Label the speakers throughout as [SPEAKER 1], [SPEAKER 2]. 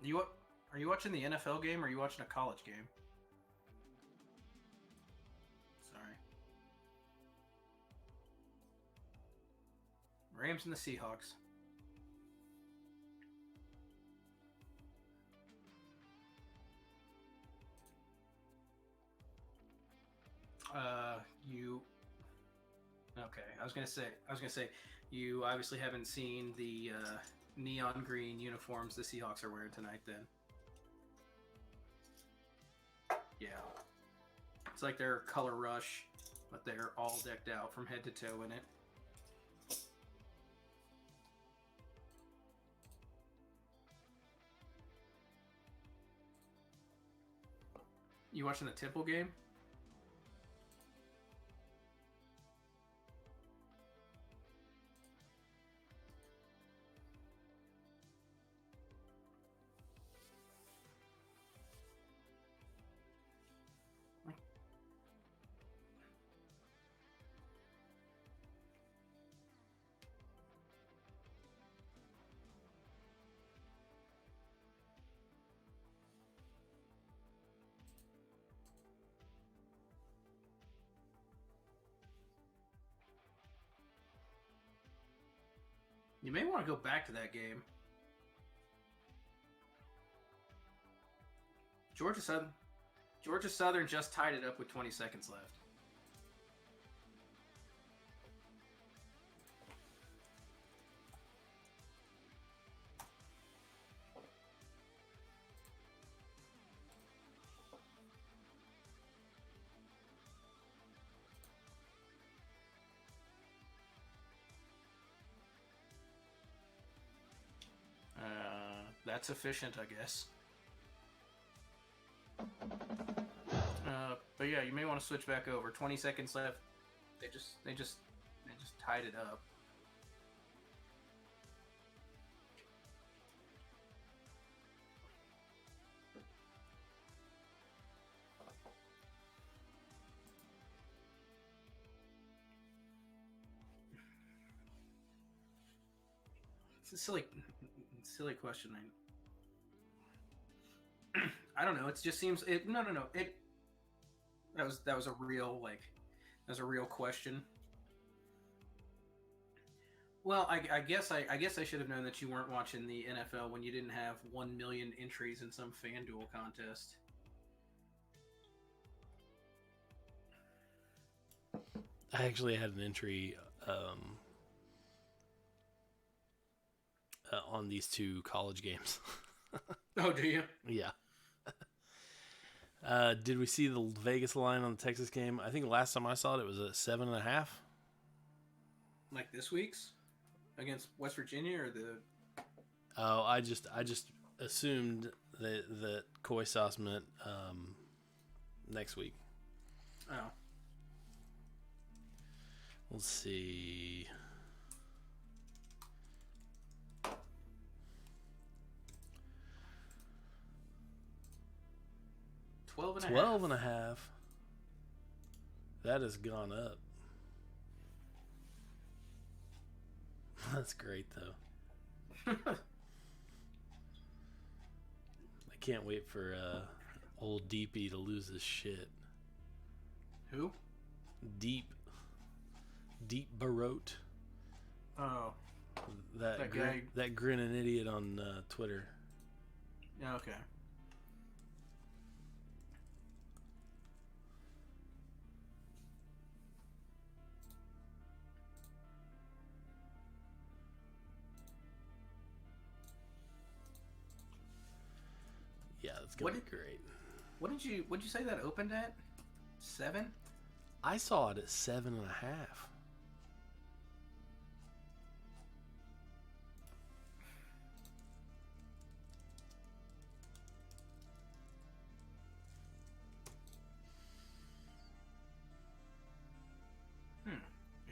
[SPEAKER 1] You are you watching the NFL game or are you watching a college game? Sorry. Rams and the Seahawks. You okay? I was gonna say, you obviously haven't seen the neon green uniforms the Seahawks are wearing tonight. Then, yeah, it's like their color rush, but they're all decked out from head to toe in it. You watching the Temple game? You may want to go back to that game. Georgia Southern, Georgia Southern just tied it up with 20 seconds left. That's efficient, I guess. But yeah, you may want to switch back over. 20 seconds left. They just tied it up. It's a silly question. I don't know. It just seems it. No, no, no. It that was a real that was a real question. Well, I guess I should have known that you weren't watching the NFL when you didn't have 1 million entries in some FanDuel contest.
[SPEAKER 2] I actually had an entry on these two college games.
[SPEAKER 1] Oh, do you?
[SPEAKER 2] Yeah. Did we see the Vegas line on the Texas game? I think last time I saw it, it was at 7.5.
[SPEAKER 1] Like this week's against West Virginia or the?
[SPEAKER 2] Oh, I just assumed that Koi sauce meant next week.
[SPEAKER 1] Oh,
[SPEAKER 2] Let's see. 12.5. That has gone up. That's great, though. I can't wait for old Deepy to lose his shit.
[SPEAKER 1] Who?
[SPEAKER 2] Deep Barote.
[SPEAKER 1] Oh,
[SPEAKER 2] That
[SPEAKER 1] guy.
[SPEAKER 2] that grinning idiot on Twitter.
[SPEAKER 1] Yeah. Okay.
[SPEAKER 2] Yeah, that's gonna be great.
[SPEAKER 1] What did you say that opened at? 7?
[SPEAKER 2] I saw it at 7.5.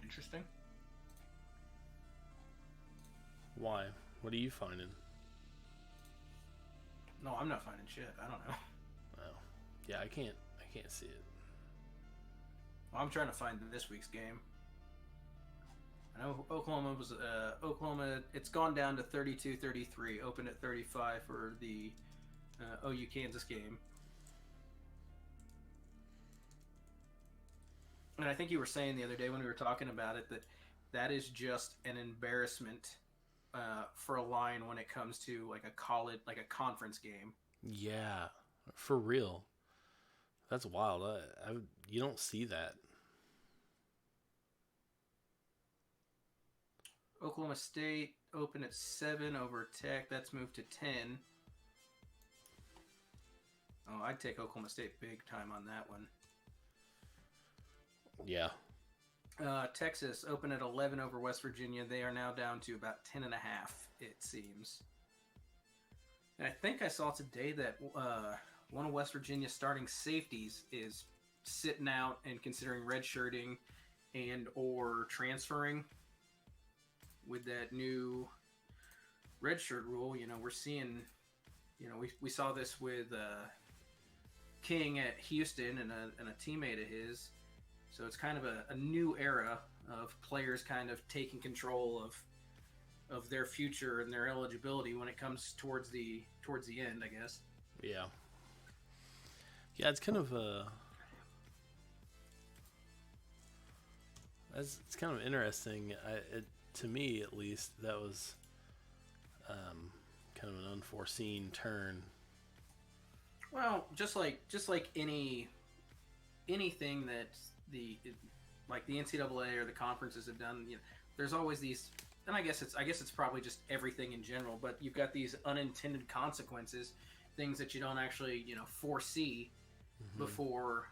[SPEAKER 1] Interesting.
[SPEAKER 2] Why? What are you finding?
[SPEAKER 1] No, I'm not finding shit. I don't know.
[SPEAKER 2] Oh, yeah, I can't see it.
[SPEAKER 1] Well, I'm trying to find this week's game. I know Oklahoma. It's gone down to 32-33. Opened at 35 for the OU Kansas game. And I think you were saying the other day when we were talking about it that is just an embarrassment for a line when it comes to like a college, like a conference game.
[SPEAKER 2] Yeah, for real. That's wild. You don't see that.
[SPEAKER 1] Oklahoma State open at 7 over Tech. That's moved to 10. Oh, I'd take Oklahoma State big time on that one.
[SPEAKER 2] Yeah.
[SPEAKER 1] Texas open at 11 over West Virginia. They are now down to about 10.5, it seems. And I think I saw today that one of West Virginia's starting safeties is sitting out and considering redshirting and or transferring with that new redshirt rule. You know, we're seeing, you know, we saw this with King at Houston and a teammate of his. So it's kind of a new era of players kind of taking control of their future and their eligibility when it comes towards the end, I guess.
[SPEAKER 2] Yeah. Yeah, it's kind of it's kind of interesting. To me, at least, that was kind of an unforeseen turn.
[SPEAKER 1] Well, just like anything that the NCAA or the conferences have done, you know, there's always these, and I guess it's probably just everything in general, but you've got these unintended consequences, things that you don't actually, you know, foresee before,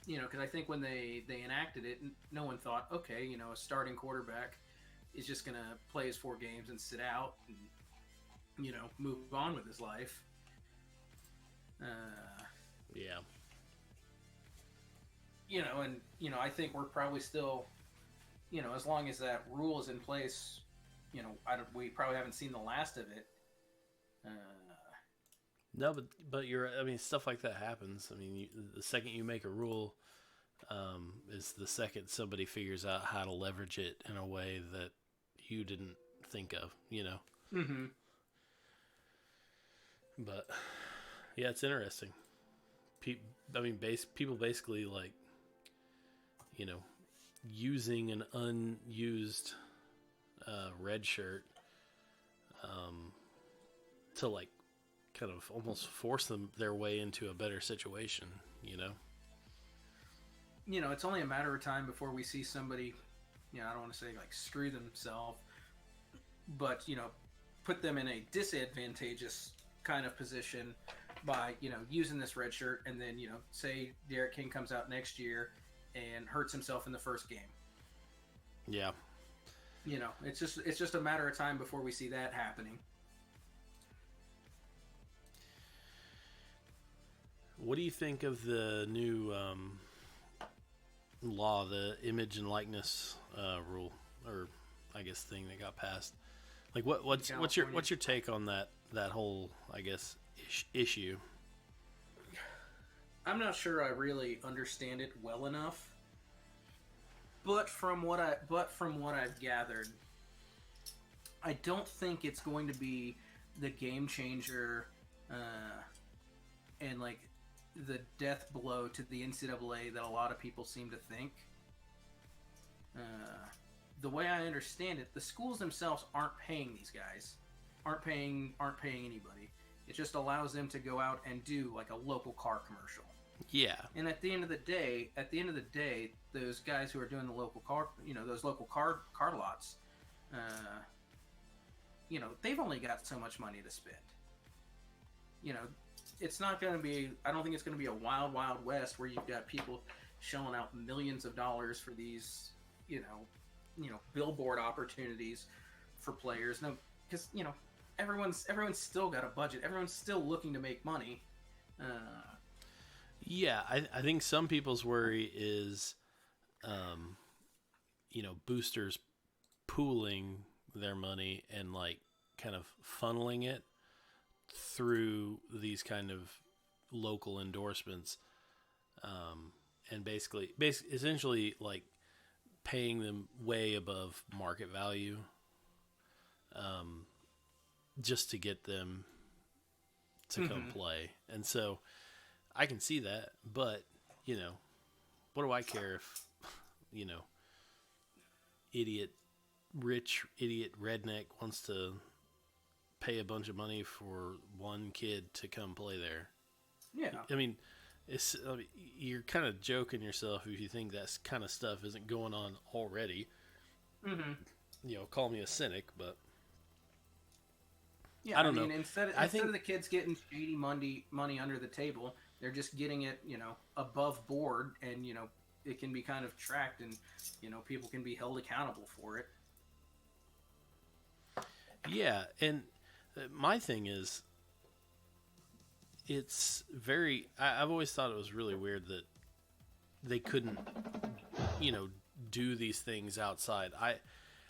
[SPEAKER 1] you know, because I think when they enacted it, no one thought, okay, you know, a starting quarterback is just going to play his 4 games and sit out and, you know, move on with his life.
[SPEAKER 2] Yeah.
[SPEAKER 1] You know, and, you know, I think we're probably still, you know, as long as that rule is in place, you know, we probably haven't seen the last of it.
[SPEAKER 2] No, but stuff like that happens. I mean, the second you make a rule, is the second somebody figures out how to leverage it in a way that you didn't think of, you know?
[SPEAKER 1] Mm-hmm.
[SPEAKER 2] But, yeah, it's interesting. People basically, like, you know, using an unused red shirt to, like, kind of almost force their way into a better situation, you know?
[SPEAKER 1] You know, it's only a matter of time before we see somebody, you know, I don't want to say like screw themselves, but, you know, put them in a disadvantageous kind of position by, you know, using this red shirt, and then, you know, say Derek King comes out next year and hurts himself in the first game.
[SPEAKER 2] Yeah.
[SPEAKER 1] You know, it's just a matter of time before we see that happening.
[SPEAKER 2] What do you think of the new law, the image and likeness rule, or I guess thing that got passed? Like, what's your take on that whole, I guess, issue?
[SPEAKER 1] I'm not sure I really understand it well enough, but from what I've gathered, I don't think it's going to be the game changer and like the death blow to the NCAA that a lot of people seem to think. The way I understand it, the schools themselves aren't paying these guys, aren't paying anybody. It just allows them to go out and do like a local car commercial.
[SPEAKER 2] Yeah.
[SPEAKER 1] And at the end of the day, those guys who are doing the local car, you know, those local car lots, you know, they've only got so much money to spend. You know, it's not going to be, I don't think it's going to be a wild, wild west where you've got people shelling out millions of dollars for these, you know, billboard opportunities for players. No, because, you know, everyone's still got a budget. Everyone's still looking to make money.
[SPEAKER 2] Yeah, I think some people's worry is, you know, boosters pooling their money and like kind of funneling it through these kind of local endorsements, and basically essentially like paying them way above market value, just to get them to come play. And so I can see that, but what do I care if, you know, rich idiot redneck wants to pay a bunch of money for one kid to come play there?
[SPEAKER 1] Yeah.
[SPEAKER 2] I mean, you're kind of joking yourself if you think that kind of stuff isn't going on already. Call me a cynic, but
[SPEAKER 1] yeah,
[SPEAKER 2] I don't know.
[SPEAKER 1] Instead of the kids getting shady money under the table, they're just getting it, above board, and it can be kind of tracked, and people can be held accountable for it.
[SPEAKER 2] Yeah, and my thing is, it's very. I've always thought it was really weird that they couldn't, do these things outside.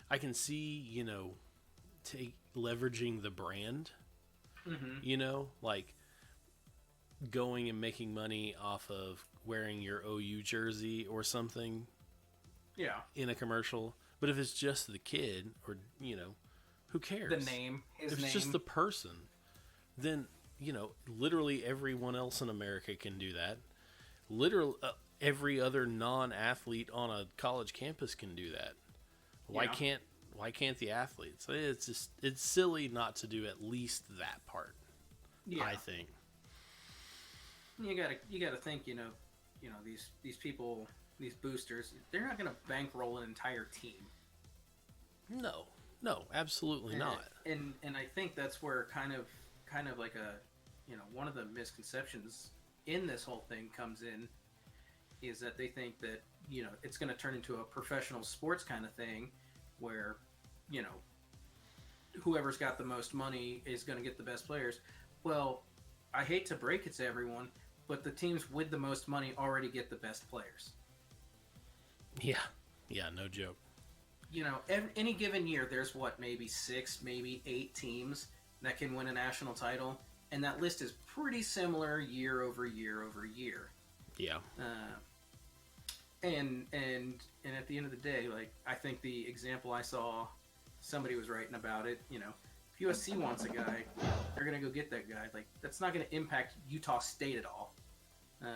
[SPEAKER 2] I can see, leveraging the brand, like going and making money off of wearing your OU jersey or something.
[SPEAKER 1] Yeah.
[SPEAKER 2] In a commercial. But if it's just the kid, or, who cares?
[SPEAKER 1] The name,
[SPEAKER 2] if it's just the person, then, literally everyone else in America can do that. Literally every other non-athlete on a college campus can do that. Why can't the athletes? It's silly not to do at least that part. Yeah. I think.
[SPEAKER 1] You gotta think, these people, these boosters, they're not gonna bankroll an entire team.
[SPEAKER 2] No, absolutely not.
[SPEAKER 1] And I think that's where kind of like one of the misconceptions in this whole thing comes in, is that they think that, it's going to turn into a professional sports kind of thing where, whoever's got the most money is going to get the best players. Well, I hate to break it to everyone, but the teams with the most money already get the best players.
[SPEAKER 2] Yeah, no joke.
[SPEAKER 1] Any given year, there's maybe 6, maybe 8 teams that can win a national title, and that list is pretty similar year over year over year.
[SPEAKER 2] Yeah.
[SPEAKER 1] And at the end of the day, I think the example I saw, somebody was writing about it. If USC wants a guy, they're gonna go get that guy. That's not gonna impact Utah State at all,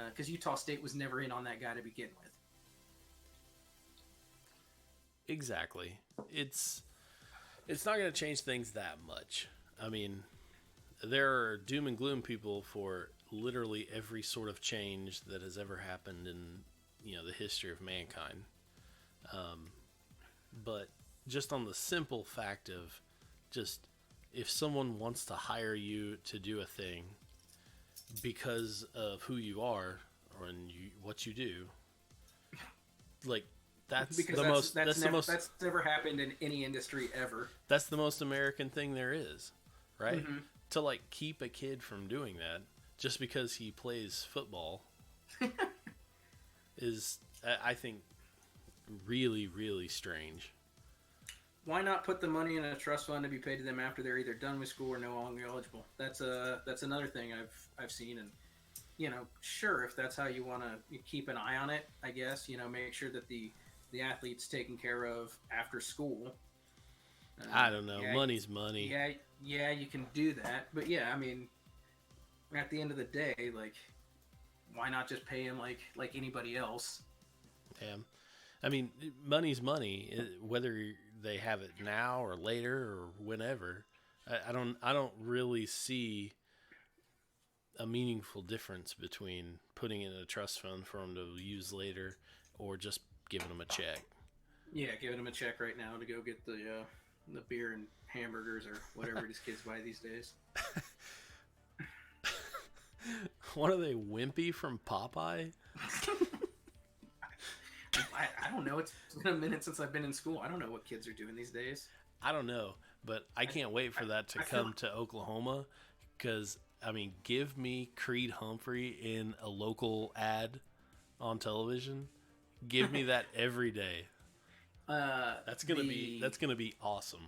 [SPEAKER 1] because Utah State was never in on that guy to begin with.
[SPEAKER 2] Exactly. It's not going to change things that much. I mean, there are doom and gloom people for literally every sort of change that has ever happened in, the history of mankind. But just on the simple fact of just, if someone wants to hire you to do a thing because of who you are or what you do, that's
[SPEAKER 1] never happened in any industry ever.
[SPEAKER 2] That's the most American thing there is, right? Mm-hmm. To keep a kid from doing that just because he plays football is, I think, really, really strange.
[SPEAKER 1] Why not put the money in a trust fund to be paid to them after they're either done with school or no longer eligible? That's another thing I've seen. And sure, if that's how you want to keep an eye on it, I guess, make sure that the athlete's taken care of after school.
[SPEAKER 2] I don't know. Money's money.
[SPEAKER 1] Yeah, you can do that. But yeah, at the end of the day, why not just pay him like anybody else?
[SPEAKER 2] Yeah. Money's money, whether they have it now or later or whenever. I don't really see a meaningful difference between putting it in a trust fund for them to use later or just giving them a check.
[SPEAKER 1] Yeah, giving them a check right now to go get the beer and hamburgers or whatever these kids buy these days.
[SPEAKER 2] What are they, Wimpy from Popeye?
[SPEAKER 1] I don't know. It's been a minute since I've been in school. I don't know what kids are doing these days.
[SPEAKER 2] I don't know, but I can't wait for that to come to Oklahoma, because, give me Creed Humphrey in a local ad on television. Give me that every day. That's gonna be awesome.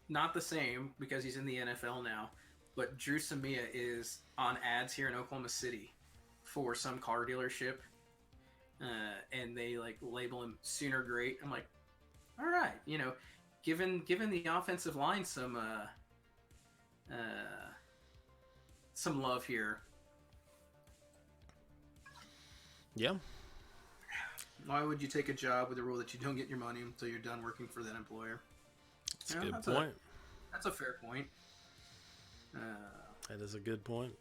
[SPEAKER 1] Not the same because he's in the NFL now, but Drew Samia is on ads here in Oklahoma City for some car dealership, and they like label him Sooner Great. I'm like, all right, given the offensive line some love here.
[SPEAKER 2] Yeah.
[SPEAKER 1] Why would you take a job with a rule that you don't get your money until you're done working for that employer?
[SPEAKER 2] That's a good point.
[SPEAKER 1] That's a fair point.
[SPEAKER 2] That is a good point.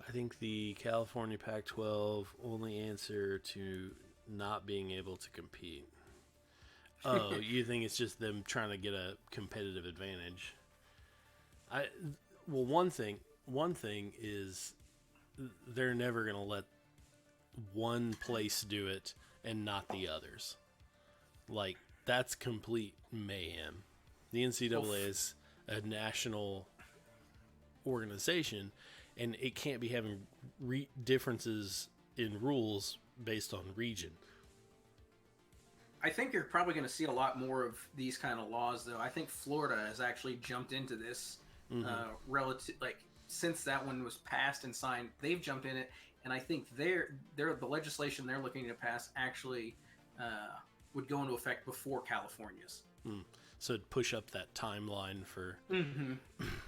[SPEAKER 2] I think the California Pac-12 only answer to not being able to compete. Oh, you think it's just them trying to get a competitive advantage? One thing is they're never going to let one place do it and not the others. Like, that's complete mayhem. The NCAA is a national organization, and it can't be having differences in rules based on region.
[SPEAKER 1] I think you're probably going to see a lot more of these kind of laws, though. I think Florida has actually jumped into this since that one was passed and signed. They've jumped in it, and I think the legislation they're looking to pass actually would go into effect before California's.
[SPEAKER 2] So it'd push up that timeline for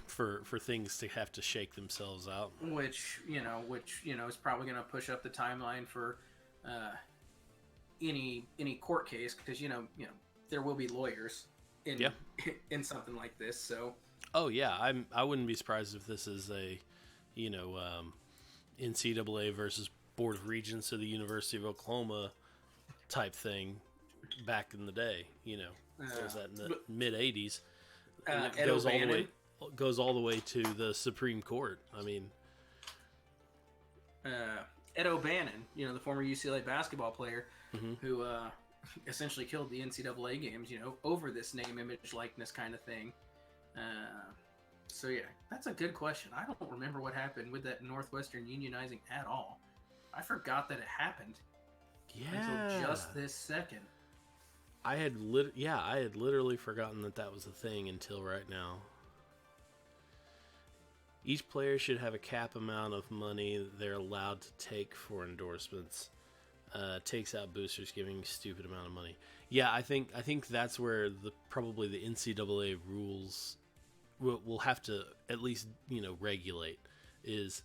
[SPEAKER 2] for things to have to shake themselves out.
[SPEAKER 1] Which is probably going to push up the timeline for any court case, because there will be lawyers in something like this. So
[SPEAKER 2] I wouldn't be surprised if this is a NCAA versus Board of Regents of the University of Oklahoma type thing back in the day. Was that in the mid '80s? It goes all the way to the Supreme Court. I mean,
[SPEAKER 1] Ed O'Bannon, the former UCLA basketball player, who essentially killed the NCAA games, over this name, image, likeness kind of thing. So yeah, that's a good question. I don't remember what happened with that Northwestern unionizing at all. I forgot that it happened. Until just this second.
[SPEAKER 2] I had literally forgotten that was a thing until right now. Each player should have a cap amount of money they're allowed to take for endorsements. Takes out boosters giving stupid amount of money. Yeah, I think that's where probably the NCAA rules will have to at least regulate is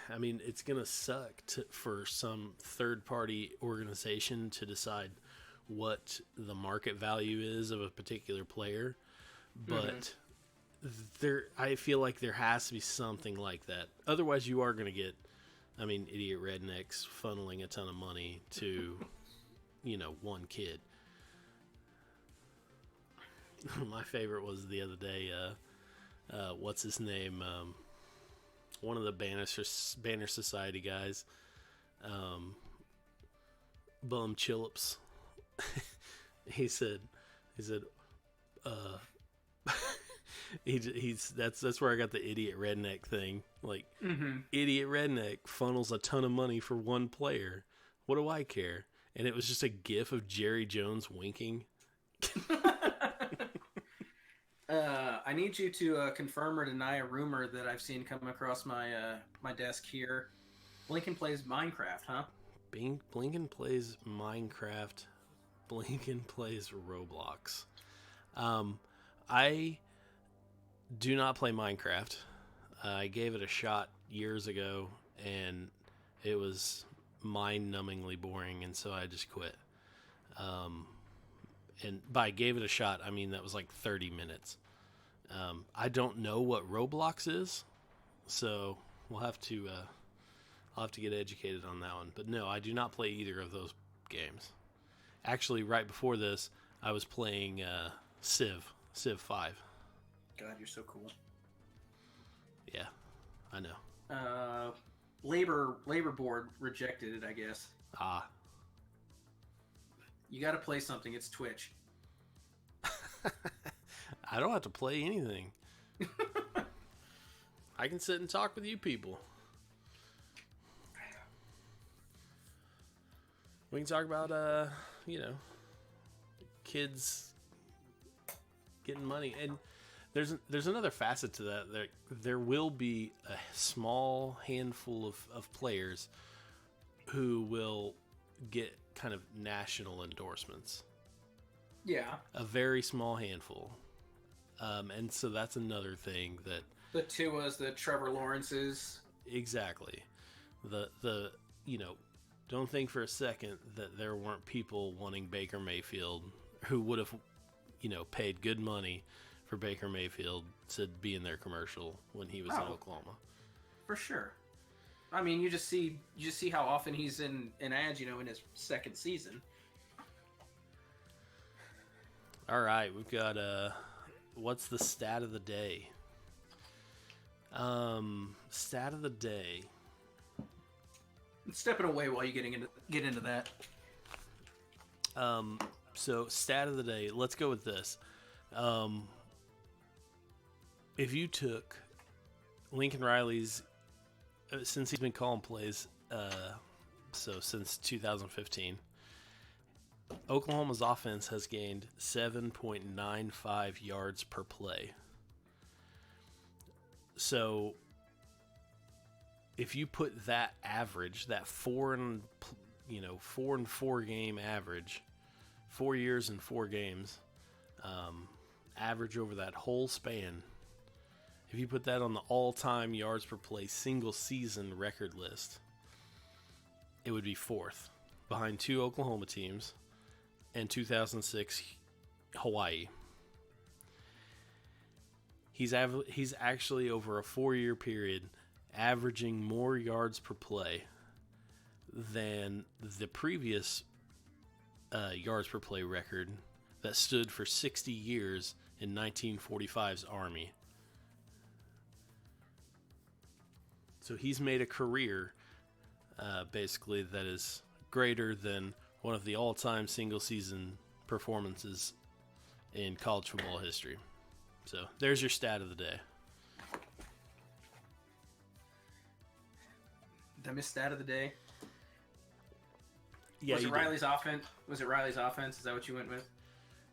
[SPEAKER 2] I mean, it's gonna suck for some third-party organization to decide what the market value is of a particular player, but I feel like there has to be something like that. Otherwise, you are gonna get, idiot rednecks funneling a ton of money to, one kid. My favorite was the other day. What's his name? One of the Banner Society guys, Bum Chillips. he said, that's where I got the idiot redneck thing. Like, idiot redneck funnels a ton of money for one player. What do I care? And it was just a gif of Jerry Jones winking.
[SPEAKER 1] I need you to confirm or deny a rumor that I've seen come across my desk here. Blinkin plays Minecraft, huh?
[SPEAKER 2] Blinkin plays Minecraft. Blinkin plays Roblox. I do not play Minecraft. I gave it a shot years ago, and it was mind-numbingly boring, and so I just quit. And by gave it a shot, I mean that was like 30 minutes. I don't know what Roblox is, so I'll have to get educated on that one. But no, I do not play either of those games. Actually, right before this, I was playing Civ 5.
[SPEAKER 1] God, you're so cool.
[SPEAKER 2] Yeah, I know.
[SPEAKER 1] Labor Board rejected it, I guess. You got to play something. It's Twitch.
[SPEAKER 2] I don't have to play anything. I can sit and talk with you people. We can talk about, kids getting money. And there's another facet to that. There will be a small handful of players who will get kind of national endorsements.
[SPEAKER 1] Yeah.
[SPEAKER 2] A very small handful. And so that's another thing that
[SPEAKER 1] The Tuas, the Trevor Lawrences.
[SPEAKER 2] exactly. The don't think for a second that there weren't people wanting Baker Mayfield who would have paid good money for Baker Mayfield to be in their commercial when he was in Oklahoma.
[SPEAKER 1] For sure. I mean, you just see how often he's in ads, in his second season.
[SPEAKER 2] All right, we've got what's the stat of the day? Stat of the day.
[SPEAKER 1] Stepping away while you get into that.
[SPEAKER 2] So stat of the day. Let's go with this. If you took Lincoln Riley's, since he's been calling plays, so since 2015, Oklahoma's offense has gained 7.95 yards per play. So if you put that average, that 4 and 4 game average, 4 years and 4 games, average over that whole span, if you put that on the all-time yards per play single season record list, it would be 4th, behind 2 Oklahoma teams and 2006 Hawaii. He's actually, over a 4-year period, averaging more yards per play than the previous yards per play record that stood for 60 years in 1945's Army. So he's made a career, basically, that is greater than one of the all-time single-season performances in college football history. So there's your stat of the day.
[SPEAKER 1] Did I miss stat of the day?
[SPEAKER 2] Yeah,
[SPEAKER 1] Was it Riley's offense? Was it Riley's offense? Is that what you went with?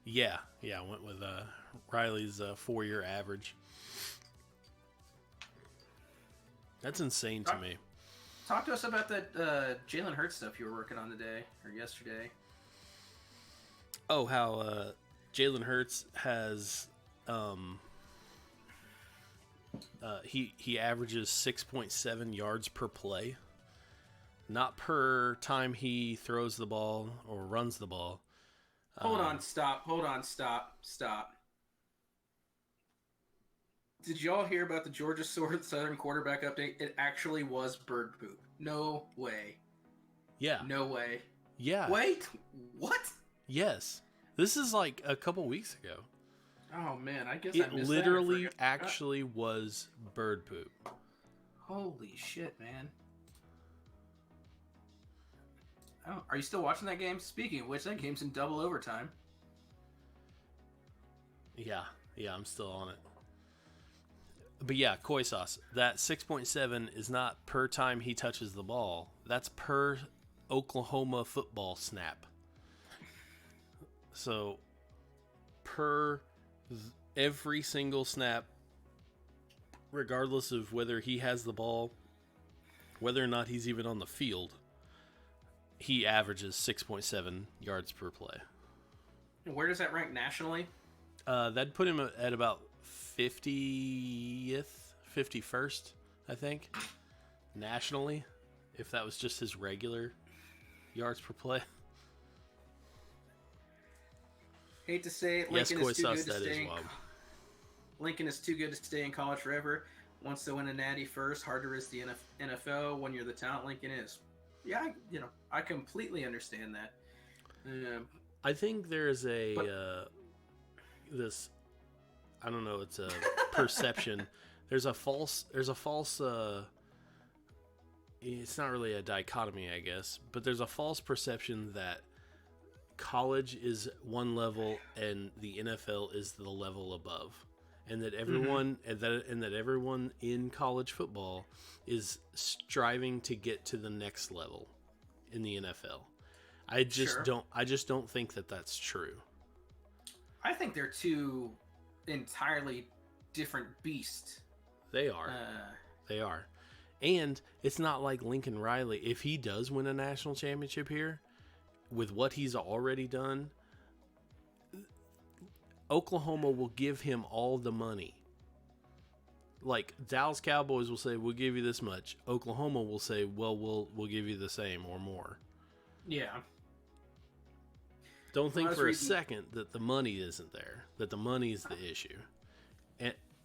[SPEAKER 2] Yeah, I went with Riley's 4-year average. That's insane to me.
[SPEAKER 1] Talk to us about that Jalen Hurts stuff you were working on today or yesterday.
[SPEAKER 2] Oh, how Jalen Hurts has he averages 6.7 yards per play, not per time he throws the ball or runs the ball.
[SPEAKER 1] Hold on, stop. Did y'all hear about the Georgia Southern quarterback update? It actually was bird poop. No way.
[SPEAKER 2] Yeah.
[SPEAKER 1] No way.
[SPEAKER 2] Yeah.
[SPEAKER 1] Wait, what?
[SPEAKER 2] Yes. This is like a couple weeks ago.
[SPEAKER 1] Oh man, I guess
[SPEAKER 2] it
[SPEAKER 1] I missed
[SPEAKER 2] literally
[SPEAKER 1] that.
[SPEAKER 2] actually was bird poop.
[SPEAKER 1] Holy shit, man. Oh, are you still watching that game? Speaking of which, that game's in double overtime.
[SPEAKER 2] Yeah, I'm still on it. But yeah, Koi Sauce. That 6.7 is not per time he touches the ball. That's per Oklahoma football snap. So, per every single snap, regardless of whether he has the ball, whether or not he's even on the field, he averages 6.7 yards per play.
[SPEAKER 1] Where does that rank nationally?
[SPEAKER 2] That'd put him at about 50th, 51st, I think, nationally, if that was just his regular yards per play.
[SPEAKER 1] Hate to say it, Lincoln is too good to stay.
[SPEAKER 2] Wild.
[SPEAKER 1] Lincoln is too good to stay in college forever. Wants to win a natty first. Hard to risk the NFL when you're the talent Lincoln is. Yeah, I completely understand that.
[SPEAKER 2] I think there is this. I don't know. It's a perception. There's a false. It's not really a dichotomy, I guess, but there's a false perception that college is one level and the NFL is the level above, and that everyone and that everyone in college football is striving to get to the next level in the NFL. I just don't think that that's true.
[SPEAKER 1] I think they're two entirely different beast.
[SPEAKER 2] They are. They are. And it's not like Lincoln Riley. If he does win a national championship here, with what he's already done, Oklahoma will give him all the money. Like, Dallas Cowboys will say, we'll give you this much. Oklahoma will say, well, we'll give you the same or more.
[SPEAKER 1] Yeah.
[SPEAKER 2] Don't think for a second that the money isn't there, that the money is the issue.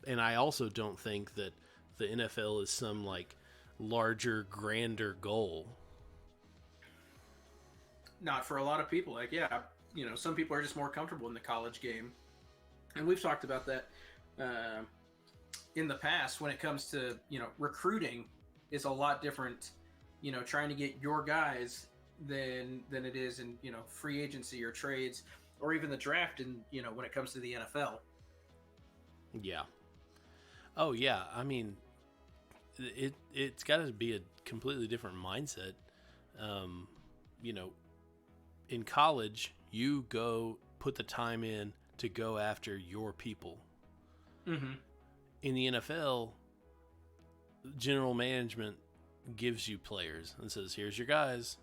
[SPEAKER 2] And I also don't think that the NFL is some, like, larger, grander goal.
[SPEAKER 1] Not for a lot of people. Like, yeah, some people are just more comfortable in the college game. And we've talked about that in the past when it comes to, recruiting is a lot different, trying to get your guys than it is in, free agency or trades or even the draft and, when it comes to the NFL.
[SPEAKER 2] Yeah. Oh, yeah. I mean, it's got to be a completely different mindset. In college, you go put the time in to go after your people.
[SPEAKER 1] Mm-hmm.
[SPEAKER 2] In the NFL, general management gives you players and says, "Here's your guys.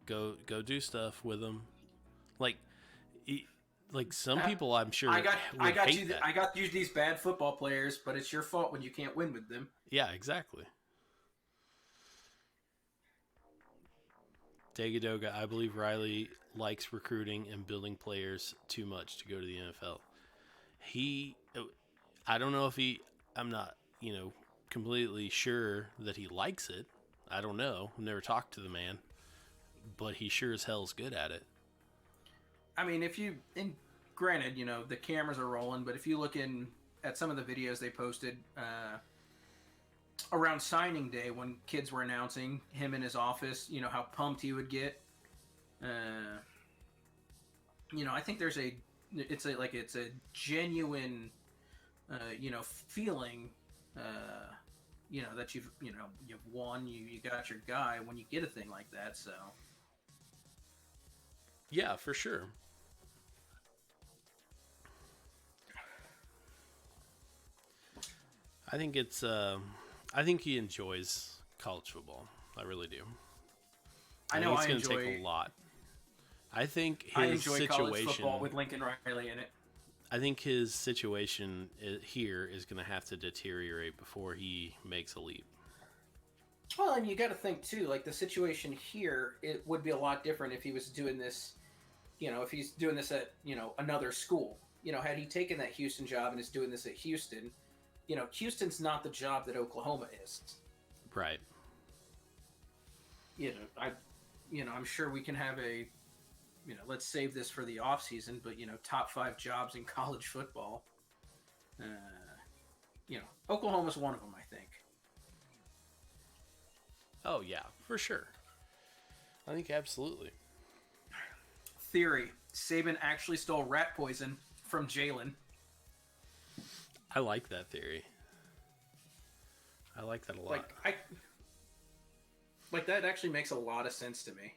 [SPEAKER 2] Go do stuff with them." Like some people, I'm sure.
[SPEAKER 1] I got you these bad football players, but it's your fault when you can't win with them.
[SPEAKER 2] Yeah, exactly. Dagodoga, I believe Riley likes recruiting and building players too much to go to the NFL. I don't know if I'm not, completely sure that he likes it. I don't know. I've never talked to the man, but he sure as hell's good at it.
[SPEAKER 1] I mean, granted, the cameras are rolling, but if you look at some of the videos they posted around signing day when kids were announcing him in his office, how pumped he would get. I think it's a genuine, feeling, that you've won, you got your guy when you get a thing like that. So.
[SPEAKER 2] Yeah, for sure. I think I think he enjoys college football. I really do. I know it's going to take a lot. I think his
[SPEAKER 1] I enjoy
[SPEAKER 2] situation
[SPEAKER 1] college football with Lincoln Riley in it.
[SPEAKER 2] I think his situation here is going to have to deteriorate before he makes a leap.
[SPEAKER 1] Well, and you got to think too, like the situation here, it would be a lot different if he was doing this, if he's doing this at, another school. Had he taken that Houston job and is doing this at Houston, Houston's not the job that Oklahoma is.
[SPEAKER 2] Right.
[SPEAKER 1] I'm sure we can have a, let's save this for the off season, but top 5 jobs in college football. Oklahoma's one of them, I think.
[SPEAKER 2] Oh yeah, for sure. I think absolutely.
[SPEAKER 1] Theory: Saban actually stole rat poison from Jalen.
[SPEAKER 2] I like that theory. I like that a lot.
[SPEAKER 1] That actually makes a lot of sense to me.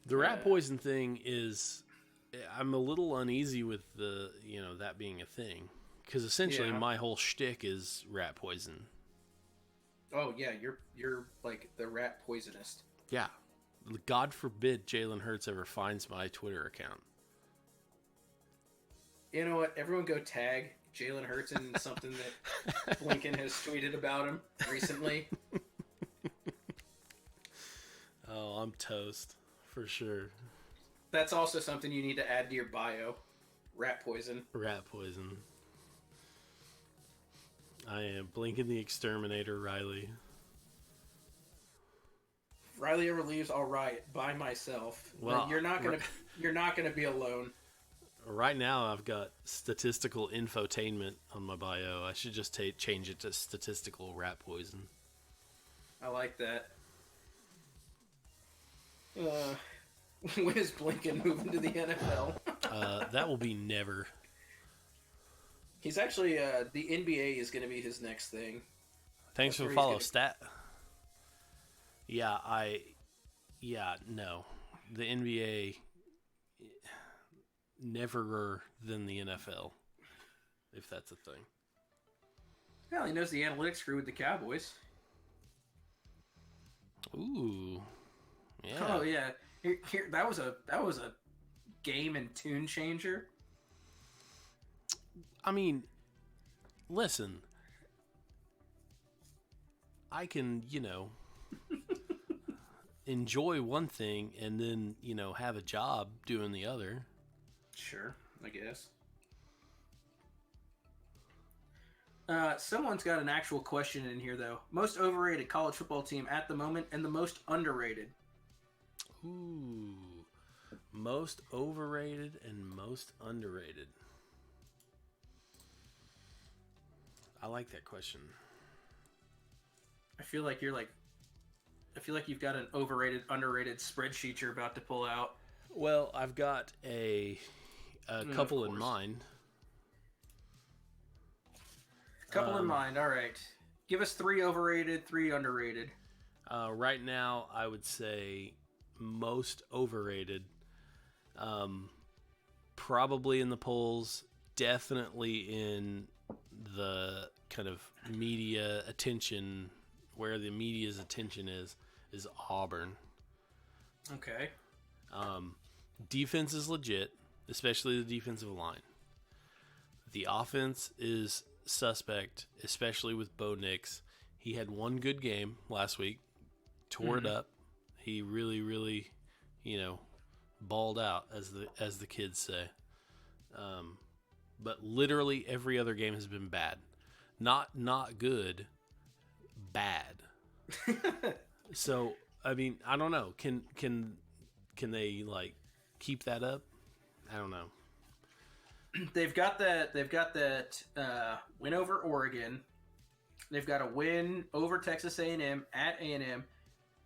[SPEAKER 2] The rat poison thing is, I'm a little uneasy with that being a thing, because essentially my whole shtick is rat poison.
[SPEAKER 1] Oh yeah, you're like the rat poisonist.
[SPEAKER 2] Yeah, God forbid Jalen Hurts ever finds my Twitter account.
[SPEAKER 1] You know what? Everyone go tag Jalen Hurts in something that Blinkin has tweeted about him recently.
[SPEAKER 2] Oh, I'm toast. For sure.
[SPEAKER 1] That's also something you need to add to your bio. Rat poison.
[SPEAKER 2] Rat poison. I am Blinkin the Exterminator, Riley.
[SPEAKER 1] If Riley ever leaves, I'll riot by myself.
[SPEAKER 2] Well,
[SPEAKER 1] you're not gonna be alone.
[SPEAKER 2] Right now, I've got statistical infotainment on my bio. I should just change it to statistical rat poison.
[SPEAKER 1] I like that. When is Blinkin moving to the NFL?
[SPEAKER 2] That will be never.
[SPEAKER 1] He's actually the NBA is going to be his next thing.
[SPEAKER 2] Thanks for the follow, Stat. Yeah, no. The NBA neverer than the NFL. if that's a thing.
[SPEAKER 1] Well, he knows the analytics crew with the Cowboys.
[SPEAKER 2] Ooh, yeah.
[SPEAKER 1] Oh yeah, here that was a game and tune changer.
[SPEAKER 2] I mean, listen, I can, enjoy one thing and then, have a job doing the other.
[SPEAKER 1] Sure, I guess. Someone's got an actual question in here, though. Most overrated college football team at the moment and the most underrated.
[SPEAKER 2] Ooh. Most overrated and most underrated. I like that question.
[SPEAKER 1] I feel like you've got an overrated, underrated spreadsheet you're about to pull out.
[SPEAKER 2] Well, I've got a couple in mind.
[SPEAKER 1] Couple in mind. All right. Give us 3 overrated, 3 underrated.
[SPEAKER 2] Right now, I would say most overrated. Probably in the polls, definitely in the kind of media attention, where the media's attention is Auburn.
[SPEAKER 1] Okay.
[SPEAKER 2] Defense is legit, especially the defensive line. The offense is suspect, especially with Bo Nix. He had one good game last week, tore it up. He really, really, balled out, as the kids say. But literally every other game has been bad. Not good, bad. So, I mean, I don't know. Can they keep that up? I don't know.
[SPEAKER 1] They've got that win over Oregon. They've got a win over Texas A&M at A&M.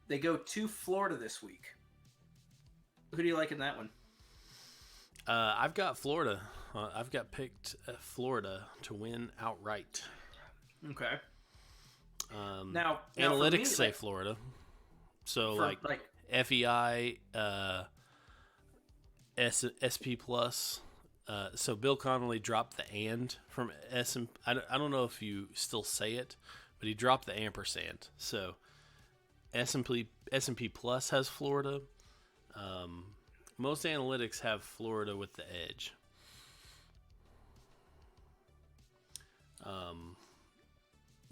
[SPEAKER 1] They go to Florida this week. Who do you like in that one?
[SPEAKER 2] I've got Florida. I've got picked Florida to win outright.
[SPEAKER 1] Okay. Now
[SPEAKER 2] analytics
[SPEAKER 1] for me,
[SPEAKER 2] say Florida. So FEI, SP plus. So Bill Connolly dropped the and from S&P. I don't know if you still say it, but he dropped the ampersand. So S&P plus has Florida. Most analytics have Florida with the edge.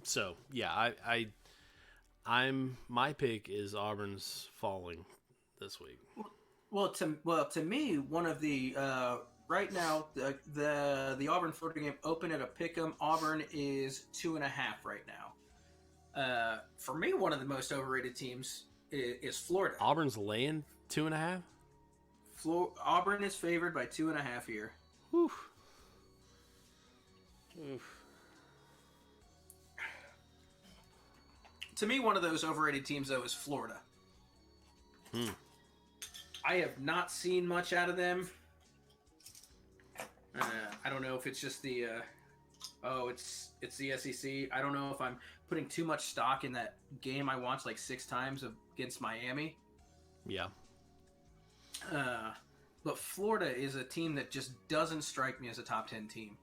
[SPEAKER 2] So yeah, I'm my pick is Auburn's falling this week.
[SPEAKER 1] Well, to me, one of the right now the Auburn Florida game open at a pick'em. Auburn is 2.5 right now. For me, one of the most overrated teams is Florida.
[SPEAKER 2] Auburn's laying 2.5.
[SPEAKER 1] Auburn is favored by 2.5 here.
[SPEAKER 2] Whew. Oof.
[SPEAKER 1] To me, one of those overrated teams, though, is Florida. I have not seen much out of them. I don't know if it's just the it's the SEC. I don't know if I'm putting too much stock in that game I watched 6 times against Miami.
[SPEAKER 2] Yeah.
[SPEAKER 1] But Florida is a team that just doesn't strike me as a top 10 team.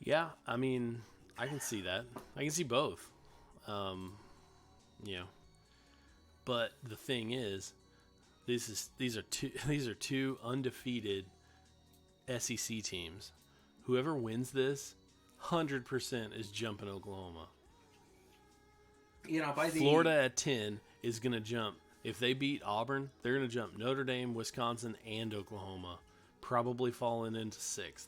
[SPEAKER 2] Yeah, I mean, I can see that. I can see both. But the thing is, these are two undefeated SEC teams. Whoever wins this, 100% is jumping Oklahoma. Florida at 10 is going to jump. If they beat Auburn, they're going to jump Notre Dame, Wisconsin, and Oklahoma, probably falling into 6th.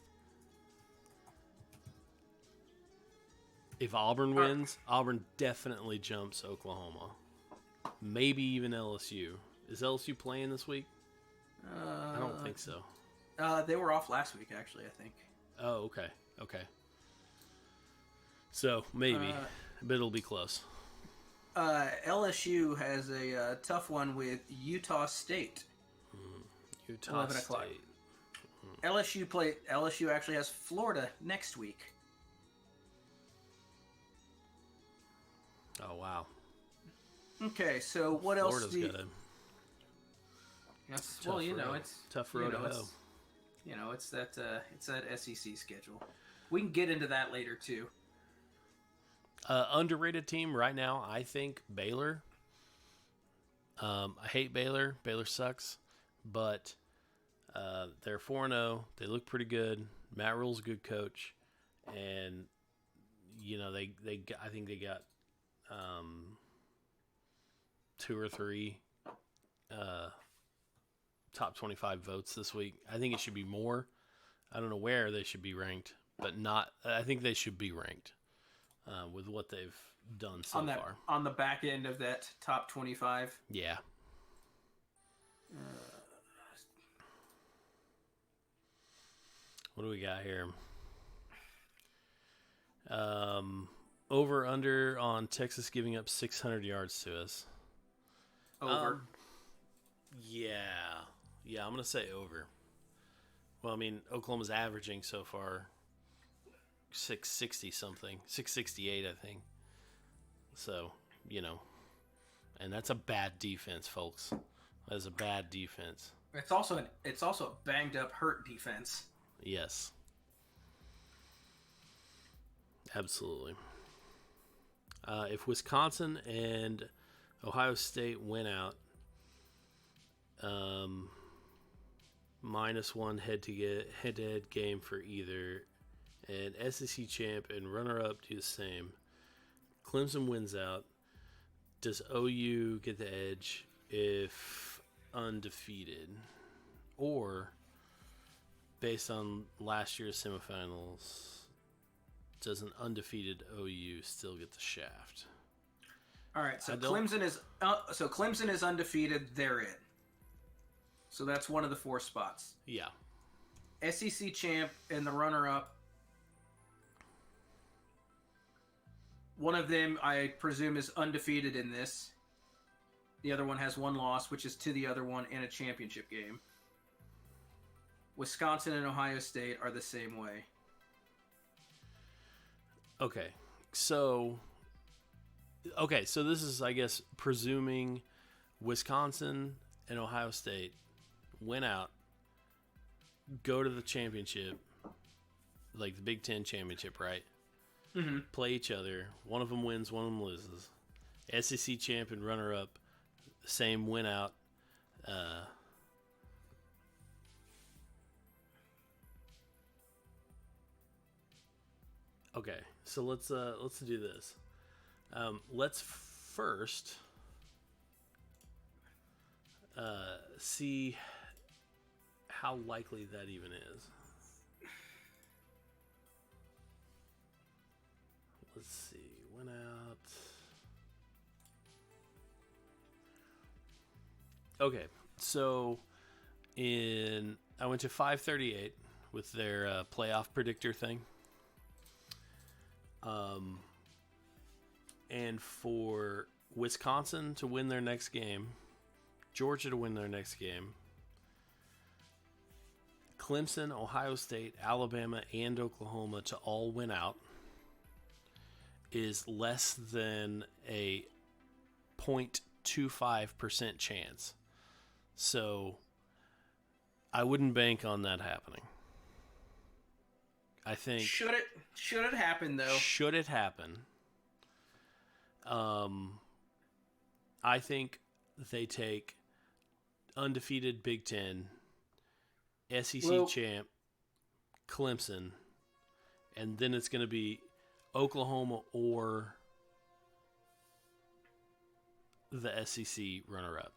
[SPEAKER 2] If Auburn wins, Auburn definitely jumps Oklahoma. Maybe even LSU. Is LSU playing this week? I don't think so.
[SPEAKER 1] They were off last week, actually, I think.
[SPEAKER 2] Oh, okay. So, maybe. But it'll be close.
[SPEAKER 1] LSU has a tough one with Utah State.
[SPEAKER 2] Utah
[SPEAKER 1] 11
[SPEAKER 2] State.
[SPEAKER 1] o'clock. LSU actually has Florida next week.
[SPEAKER 2] Oh, wow.
[SPEAKER 1] Okay, so what else?
[SPEAKER 2] Florida's got a
[SPEAKER 1] Yes,
[SPEAKER 2] tough
[SPEAKER 1] well,
[SPEAKER 2] road.
[SPEAKER 1] it's
[SPEAKER 2] Tough road to hoe.
[SPEAKER 1] It's that SEC schedule. We can get into that later too.
[SPEAKER 2] Underrated team right now, I think Baylor. I hate Baylor. Baylor sucks, but they're 4-0. They look pretty good. Matt Rule's a good coach, and I think they got 2 or 3 top 25 votes this week. I think it should be more. I don't know where they should be ranked, but not. I think they should be ranked with what they've done so far.
[SPEAKER 1] On the back end of that top 25.
[SPEAKER 2] Yeah. What do we got here? Over under on Texas giving up 600 yards to us.
[SPEAKER 1] Over.
[SPEAKER 2] Yeah, I'm gonna say over. Well, I mean, Oklahoma's averaging so far 660 something, 668, I think. So, and that's a bad defense, folks. That is a bad defense.
[SPEAKER 1] It's also a banged up, hurt defense.
[SPEAKER 2] Yes. Absolutely. If Wisconsin and Ohio State win out, -1 head-to-head game for either, and SEC champ and runner-up do the same. Clemson wins out. Does OU get the edge if undefeated? Or, based on last year's semifinals, does an undefeated OU still get the shaft?
[SPEAKER 1] All right, so Clemson is undefeated. They're in. So that's one of the 4 spots.
[SPEAKER 2] Yeah.
[SPEAKER 1] SEC champ and the runner-up. One of them, I presume, is undefeated in this. The other one has 1 loss, which is to the other one in a championship game. Wisconsin and Ohio State are the same way.
[SPEAKER 2] Okay, so this is, I guess, presuming Wisconsin and Ohio State win out, go to the championship, like the Big Ten championship, right?
[SPEAKER 1] Mm-hmm.
[SPEAKER 2] Play each other. One of them wins, one of them loses. SEC champ and runner-up, same win out. Okay, so let's do this. Let's first see how likely that even is. Let's see. Went out. Okay, so I went to 538 with their playoff predictor thing. And for Wisconsin to win their next game, Georgia to win their next game, Clemson, Ohio State, Alabama, and Oklahoma to all win out is less than a 0.25% chance. So I wouldn't bank on that happening. I think
[SPEAKER 1] should it happen though?
[SPEAKER 2] Should it happen? I think they take undefeated Big Ten, SEC champ, Clemson, and then it's going to be Oklahoma or the SEC runner-up.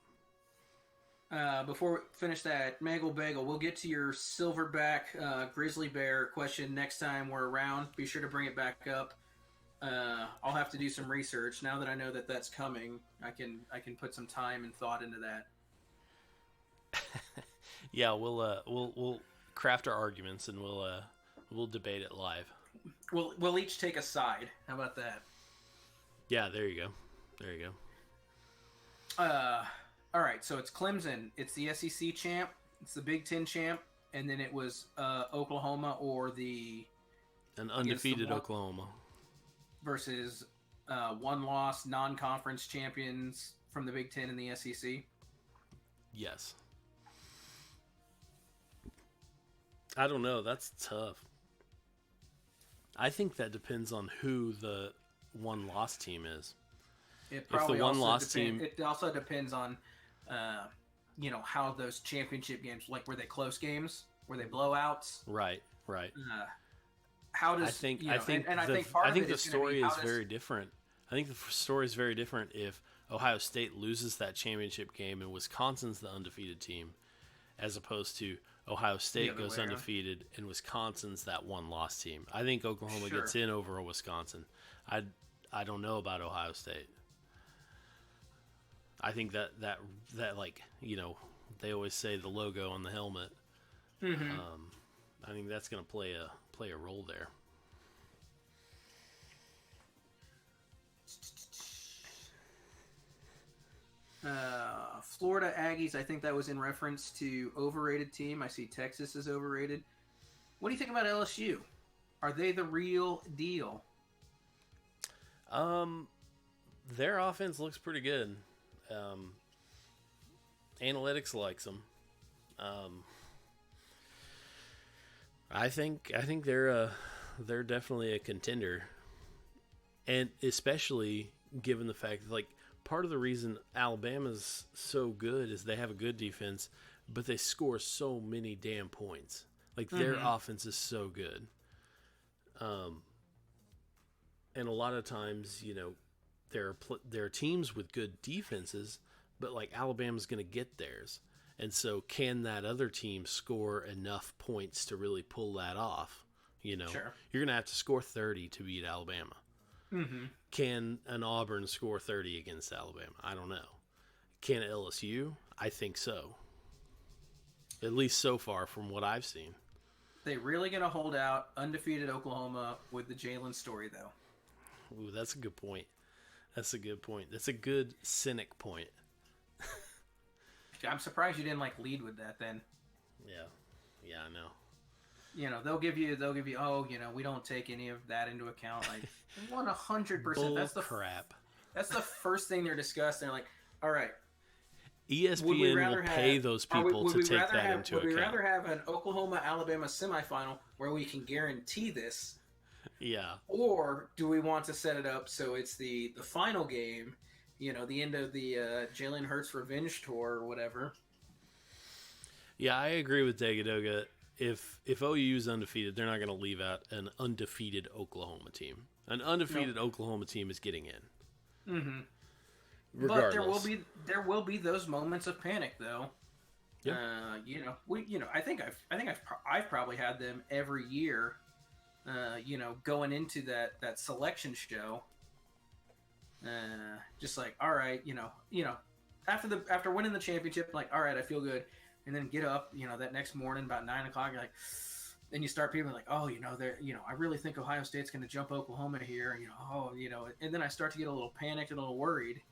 [SPEAKER 1] Before we finish that, Mangle Bagel, we'll get to your silverback grizzly bear question next time we're around. Be sure to bring it back up. I'll have to do some research. Now that I know that that's coming, I can put some time and thought into that.
[SPEAKER 2] Yeah, we'll craft our arguments and we'll debate it live.
[SPEAKER 1] We'll each take a side. How about that?
[SPEAKER 2] Yeah, there you go.
[SPEAKER 1] All right, so it's Clemson. It's the SEC champ. It's the Big Ten champ, and then it was Oklahoma or
[SPEAKER 2] an undefeated Oklahoma
[SPEAKER 1] versus one-loss non-conference champions from the Big Ten and the SEC.
[SPEAKER 2] Yes. I don't know. That's tough. I think that depends on who the one-loss team is.
[SPEAKER 1] It
[SPEAKER 2] If the
[SPEAKER 1] probably also
[SPEAKER 2] one-loss
[SPEAKER 1] depend.
[SPEAKER 2] team,
[SPEAKER 1] It also depends on, uh, how those championship games, like were they close games, were they blowouts?
[SPEAKER 2] right, right.
[SPEAKER 1] Uh, how
[SPEAKER 2] I
[SPEAKER 1] does
[SPEAKER 2] think
[SPEAKER 1] you
[SPEAKER 2] I
[SPEAKER 1] know?
[SPEAKER 2] think
[SPEAKER 1] And I
[SPEAKER 2] the
[SPEAKER 1] think part
[SPEAKER 2] I
[SPEAKER 1] of
[SPEAKER 2] think
[SPEAKER 1] it
[SPEAKER 2] the
[SPEAKER 1] is going to be
[SPEAKER 2] story
[SPEAKER 1] how
[SPEAKER 2] is
[SPEAKER 1] does
[SPEAKER 2] very different. I think the story is very different if Ohio State loses that championship game and Wisconsin's the undefeated team, as opposed to Ohio
[SPEAKER 1] the
[SPEAKER 2] State
[SPEAKER 1] other
[SPEAKER 2] goes
[SPEAKER 1] way around.
[SPEAKER 2] undefeated and Wisconsin's that one-loss team. I think Oklahoma
[SPEAKER 1] Sure.
[SPEAKER 2] gets in over Wisconsin. I I don't know about Ohio State. I think that like they always say the logo on the helmet.
[SPEAKER 1] Hmm.
[SPEAKER 2] I think that's going to play a role there.
[SPEAKER 1] Florida Aggies. I think that was in reference to overrated team. I see Texas is overrated. What do you think about LSU? Are they the real deal?
[SPEAKER 2] Um, their offense looks pretty good. Um, Analytics likes them. Um, I think they're definitely a contender, and especially given the fact that like part of the reason Alabama's so good is they have a good defense, but they score so many damn points. Like their
[SPEAKER 1] Mm-hmm.
[SPEAKER 2] offense is so good. Um, and a lot of times, there are teams with good defenses, but like Alabama's going to get theirs. And so, can that other team score enough points to really pull that off?
[SPEAKER 1] Sure.
[SPEAKER 2] You're going to have to score 30 to beat Alabama.
[SPEAKER 1] Mm-hmm.
[SPEAKER 2] Can an Auburn score 30 against Alabama? I don't know. Can LSU? I think so. At least so far from what I've seen.
[SPEAKER 1] They really gonna hold out undefeated Oklahoma with the Jalen story though?
[SPEAKER 2] Ooh, that's a good point. That's a good point. That's a good cynic point.
[SPEAKER 1] I'm surprised you didn't like lead with that. Then
[SPEAKER 2] Yeah. Yeah, I know.
[SPEAKER 1] they'll give you. Oh, we don't take any of that into account. Like 100%.
[SPEAKER 2] Bull crap.
[SPEAKER 1] That's the first thing they're discussed. They're like, all right, would we
[SPEAKER 2] ESPN
[SPEAKER 1] rather
[SPEAKER 2] will pay
[SPEAKER 1] have
[SPEAKER 2] those
[SPEAKER 1] are we,
[SPEAKER 2] people
[SPEAKER 1] would
[SPEAKER 2] to
[SPEAKER 1] we
[SPEAKER 2] take
[SPEAKER 1] rather
[SPEAKER 2] that
[SPEAKER 1] have
[SPEAKER 2] into
[SPEAKER 1] would we
[SPEAKER 2] account.
[SPEAKER 1] rather have an Oklahoma Alabama semifinal where we can guarantee this,
[SPEAKER 2] Yeah.
[SPEAKER 1] or do we want to set it up so it's the final game, the end of the Jalen Hurts revenge tour or whatever?
[SPEAKER 2] Yeah, I agree with Dagadoga. If OU's undefeated, they're not going to leave out an undefeated Oklahoma team. An undefeated Oklahoma team is getting in.
[SPEAKER 1] Mm-hmm. But
[SPEAKER 2] Regardless.
[SPEAKER 1] there will be those moments of panic though.
[SPEAKER 2] Yep.
[SPEAKER 1] I've probably had them every year. Going into that selection show. Just like, all right, after winning the championship, like, all right, I feel good, and then get up, that next morning about 9 o'clock, you're like, then you start people like, oh, I really think Ohio State's going to jump Oklahoma here, and then I start to get a little panicked and a little worried,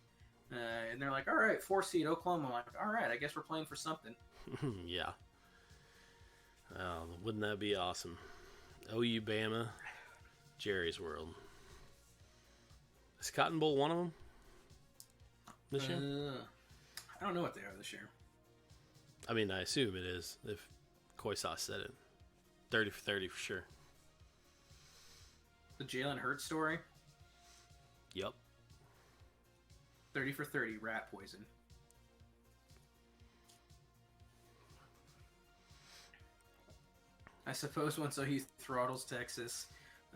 [SPEAKER 1] and they're like, all right, 4 seed Oklahoma, I'm like, all right, I guess we're playing for something.
[SPEAKER 2] Yeah. Oh, wouldn't that be awesome? OU Bama, Jerry's World. Is Cotton Bowl one of them this year?
[SPEAKER 1] I don't know what they are this year.
[SPEAKER 2] I mean, I assume it is if Koysas said it. 30 for 30 for sure.
[SPEAKER 1] The Jalen Hurts story,
[SPEAKER 2] Yep.
[SPEAKER 1] 30 for 30, rat poison. I suppose once OU throttles Texas,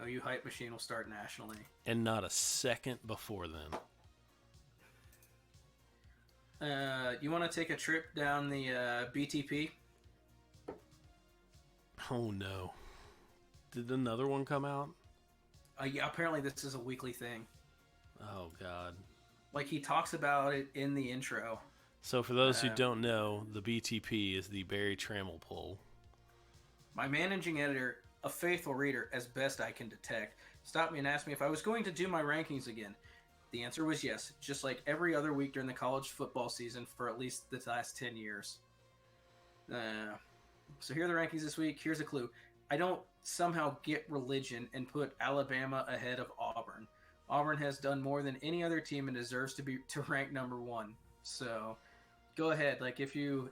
[SPEAKER 1] OU hype machine will start nationally.
[SPEAKER 2] And not a second before then.
[SPEAKER 1] You want to take a trip down the BTP?
[SPEAKER 2] Oh no. Did another one come out?
[SPEAKER 1] Yeah, apparently this is a weekly thing.
[SPEAKER 2] Oh god.
[SPEAKER 1] Like he talks about it in the intro.
[SPEAKER 2] So for those who don't know, the BTP is the Barry Trammell poll.
[SPEAKER 1] My managing editor, a faithful reader as best I can detect, stopped me and asked me if I was going to do my rankings again. The answer was yes, just like every other week during the college football season for at least the last 10 years. So here are the rankings this week. Here's a clue. I don't somehow get religion and put Alabama ahead of Auburn. Auburn has done more than any other team and deserves to rank number one. So go ahead. Like if you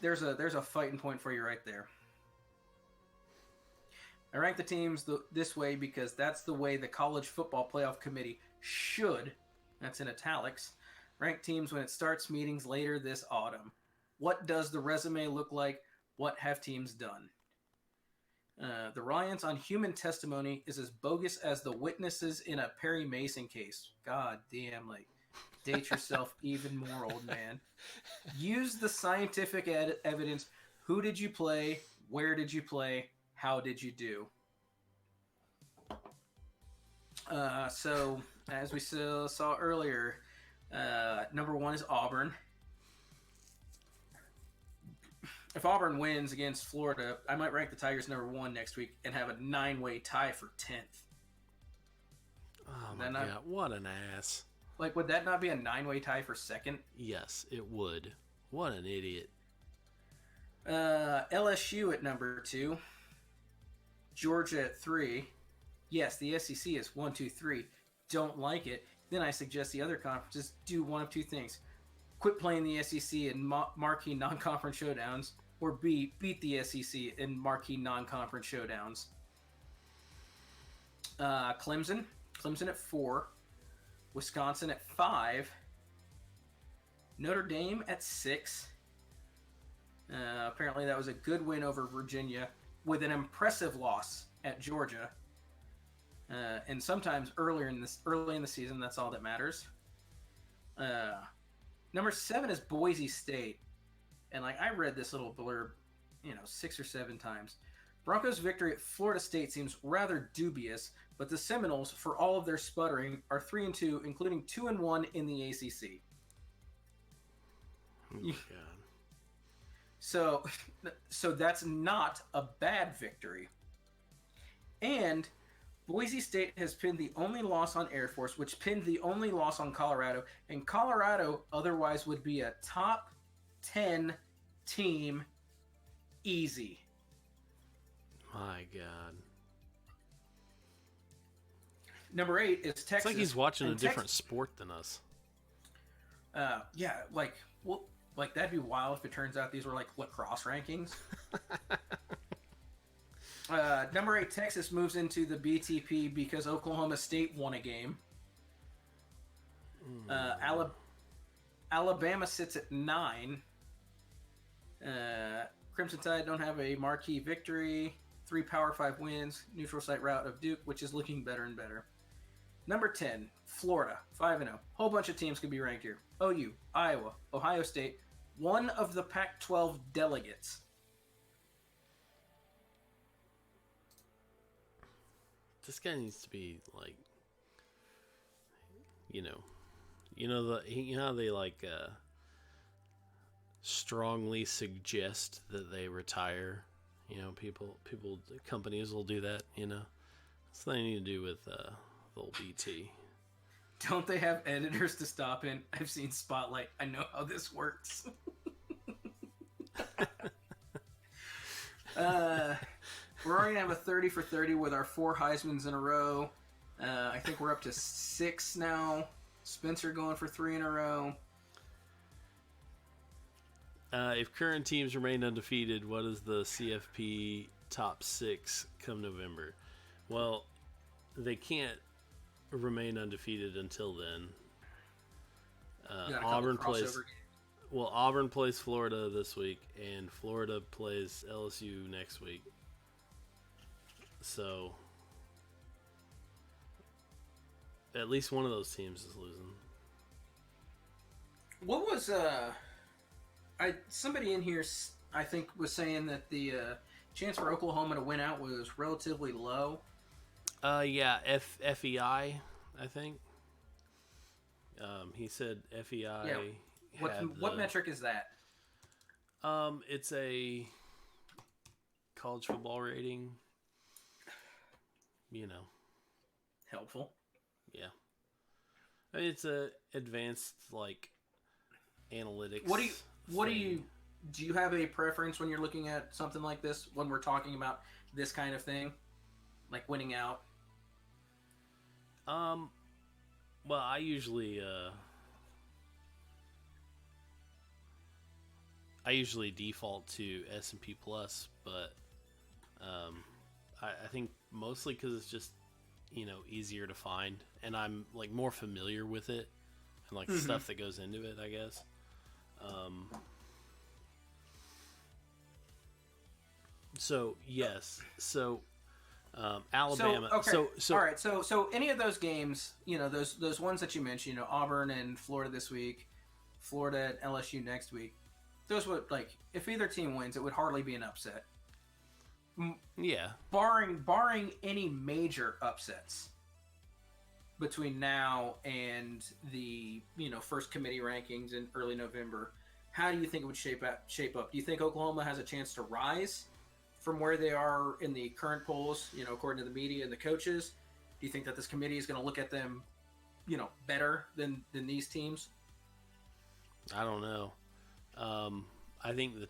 [SPEAKER 1] there's a fighting point for you right there. I rank the teams this way because that's the way the College Football Playoff Committee should, that's in italics, rank teams when it starts meetings later this autumn. What does the resume look like? What have teams done? The reliance on human testimony is as bogus as the witnesses in a Perry Mason case. God damn, like, date yourself even more, old man. Use the scientific evidence. Who did you play? Where did you play? How did you do? So, as we saw earlier, number 1 is Auburn. If Auburn wins against Florida, I might rank the Tigers number 1 next week and have a 9-way tie for 10th.
[SPEAKER 2] Oh my God, what an ass.
[SPEAKER 1] Like, would that not be a 9-way tie for 2nd?
[SPEAKER 2] Yes, it would. What an idiot.
[SPEAKER 1] LSU at number 2. Georgia at 3. Yes, the SEC is 1, 2, 3. Don't like it. Then I suggest the other conferences do one of two things. Quit playing the SEC in marquee non-conference showdowns, or B, beat the SEC in marquee non-conference showdowns. Clemson at 4. Wisconsin at 5. Notre Dame at 6. Apparently that was a good win over Virginia with an impressive loss at Georgia. And sometimes early in the season, that's all that matters. Number 7 is Boise State. And like I read this little blurb, 6 or 7 times. Broncos' victory at Florida State seems rather dubious, but the Seminoles, for all of their sputtering, are 3-2, including 2-1 in the ACC.
[SPEAKER 2] Oh my God.
[SPEAKER 1] So that's not a bad victory. And Boise State has pinned the only loss on Air Force, which pinned the only loss on Colorado, and Colorado otherwise would be a top 10 team easy.
[SPEAKER 2] My God.
[SPEAKER 1] Number 8 is Texas.
[SPEAKER 2] It's like he's watching a different sport than us.
[SPEAKER 1] Yeah, like that'd be wild if it turns out these were like lacrosse rankings. Number 8, Texas moves into the BTP because Oklahoma State won a game. Alabama sits at 9. Crimson Tide don't have a marquee victory. 3 Power 5 wins. Neutral site route of Duke, which is looking better and better. Number 10, Florida, 5-0. Whole bunch of teams could be ranked here. OU, Iowa, Ohio State, one of the Pac-12 delegates.
[SPEAKER 2] This guy needs to be like, how they like strongly suggest that they retire. People, companies will do that. That's what they need to do with the old BT.
[SPEAKER 1] Don't they have editors to stop in? I've seen Spotlight. I know how this works. We're already going to have a 30 for 30 with our 4 Heismans in a row. I think we're up to 6 now. Spencer going for 3 in a row.
[SPEAKER 2] If current teams remain undefeated, what is the CFP top 6 come November? Well, they can't remain undefeated until then. Auburn plays Florida this week, and Florida plays LSU next week. So at least one of those teams is losing.
[SPEAKER 1] What was somebody in here I think was saying that the chance for Oklahoma to win out was relatively low.
[SPEAKER 2] Yeah, FEI, I think. He said FEI.
[SPEAKER 1] Yeah. What metric is that?
[SPEAKER 2] It's a college football rating.
[SPEAKER 1] Helpful.
[SPEAKER 2] Yeah. I mean, it's a advanced like analytics.
[SPEAKER 1] Do you have a preference when you're looking at something like this when we're talking about this kind of thing, like winning out?
[SPEAKER 2] Well, I usually I usually default to S&P Plus, but I think mostly because it's just easier to find, and I'm like more familiar with it and like the stuff that goes into it, I guess. So yes, so Alabama.
[SPEAKER 1] So okay,
[SPEAKER 2] So
[SPEAKER 1] all right. So any of those games, those ones that you mentioned, Auburn and Florida this week, Florida at LSU next week. Those would like if either team wins, it would hardly be an upset.
[SPEAKER 2] yeah,
[SPEAKER 1] Barring any major upsets between now and the first committee rankings in early November, how do you think it would shape up? Do you think Oklahoma has a chance to rise from where they are in the current polls? According to the media and the coaches, do you think that this committee is going to look at them, better than these teams?
[SPEAKER 2] I don't know. I think the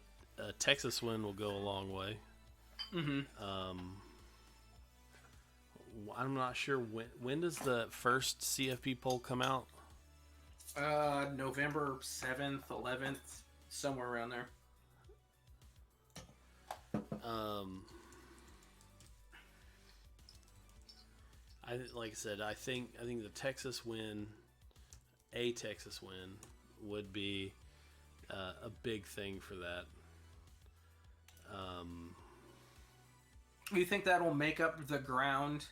[SPEAKER 2] Texas win will go a long way. I'm not sure when does the first CFP poll come out?
[SPEAKER 1] November 7th, 11th, somewhere around there.
[SPEAKER 2] Like I said, I think the Texas win would be a big thing for that.
[SPEAKER 1] Do you think that'll make up the ground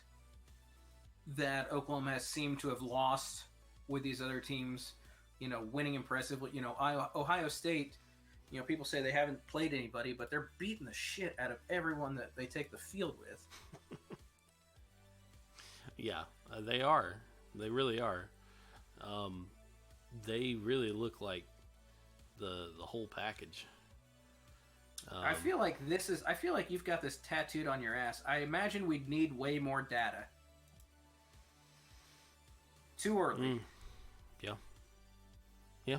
[SPEAKER 1] that Oklahoma has seemed to have lost with these other teams, winning impressively? Ohio State, people say they haven't played anybody, but they're beating the shit out of everyone that they take the field with.
[SPEAKER 2] Yeah, they are. They really are. They really look like the whole package.
[SPEAKER 1] I feel like you've got this tattooed on your ass. I imagine we'd need way more data. Too early.
[SPEAKER 2] Yeah. Yeah.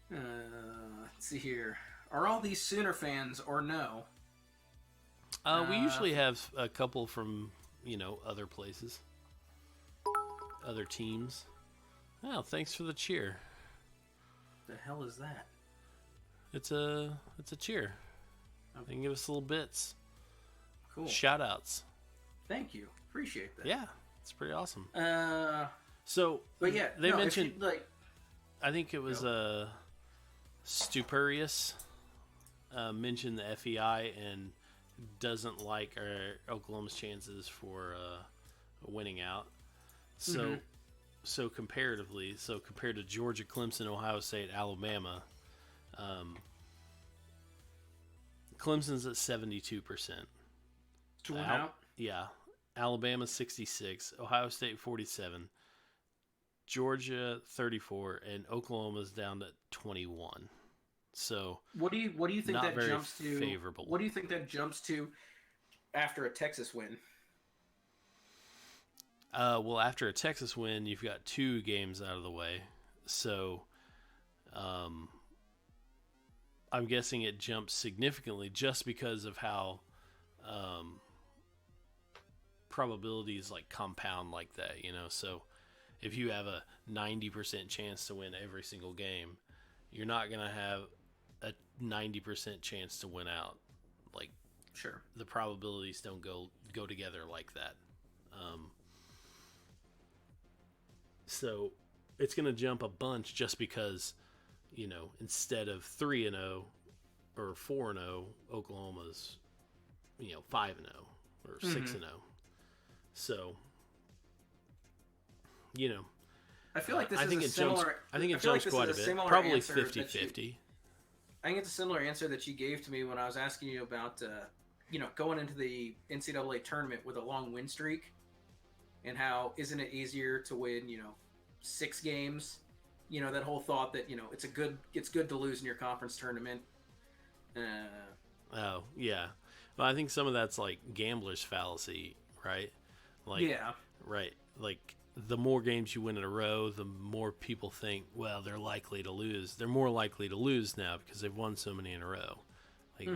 [SPEAKER 1] Let's see here. Are all these Sooner fans or no?
[SPEAKER 2] We usually have a couple from, other places. Other teams. Oh, thanks for the cheer.
[SPEAKER 1] The hell is that?
[SPEAKER 2] It's a cheer. They can give us little bits.
[SPEAKER 1] Cool.
[SPEAKER 2] Shout outs.
[SPEAKER 1] Thank you. Appreciate that.
[SPEAKER 2] Yeah, it's pretty awesome.
[SPEAKER 1] But yeah,
[SPEAKER 2] they mentioned I think it was Stupurious mentioned the FEI and doesn't like Oklahoma's chances for winning out. So comparatively, compared to Georgia, Clemson, Ohio State, Alabama, Clemson's at 72%.
[SPEAKER 1] To win out?
[SPEAKER 2] Yeah. Alabama 66, Ohio State 47, Georgia 34, and Oklahoma's down to 21. So
[SPEAKER 1] what do you think that jumps to?
[SPEAKER 2] Favorable.
[SPEAKER 1] What do you think that jumps to after a Texas win?
[SPEAKER 2] Well, after a Texas win, you've got 2 games out of the way. So, I'm guessing it jumps significantly just because of how probabilities like compound like that, So, if you have a 90% chance to win every single game, you're not going to have a 90% chance to win out. Like,
[SPEAKER 1] sure,
[SPEAKER 2] the probabilities don't go together like that. So it's going to jump a bunch just because, instead of 3-0 or 4-0, Oklahoma's, 5-0 or 6-0. So,
[SPEAKER 1] I feel like this
[SPEAKER 2] I
[SPEAKER 1] is
[SPEAKER 2] think
[SPEAKER 1] a
[SPEAKER 2] it
[SPEAKER 1] similar.
[SPEAKER 2] jumps. I think it
[SPEAKER 1] feel
[SPEAKER 2] jumps
[SPEAKER 1] like
[SPEAKER 2] quite a
[SPEAKER 1] this is
[SPEAKER 2] bit.
[SPEAKER 1] similar
[SPEAKER 2] Probably
[SPEAKER 1] answer
[SPEAKER 2] 50-50.
[SPEAKER 1] I think it's a similar answer that you gave to me when I was asking you about, going into the NCAA tournament with a long win streak, and how isn't it easier to win, 6 games? That whole thought that it's good to lose in your conference tournament.
[SPEAKER 2] Oh yeah, well I think some of that's like gambler's fallacy, right? Like
[SPEAKER 1] yeah,
[SPEAKER 2] right. Like the more games you win in a row, the more people think, well, they're likely to lose. They're more likely to lose now because they've won so many in a row. Like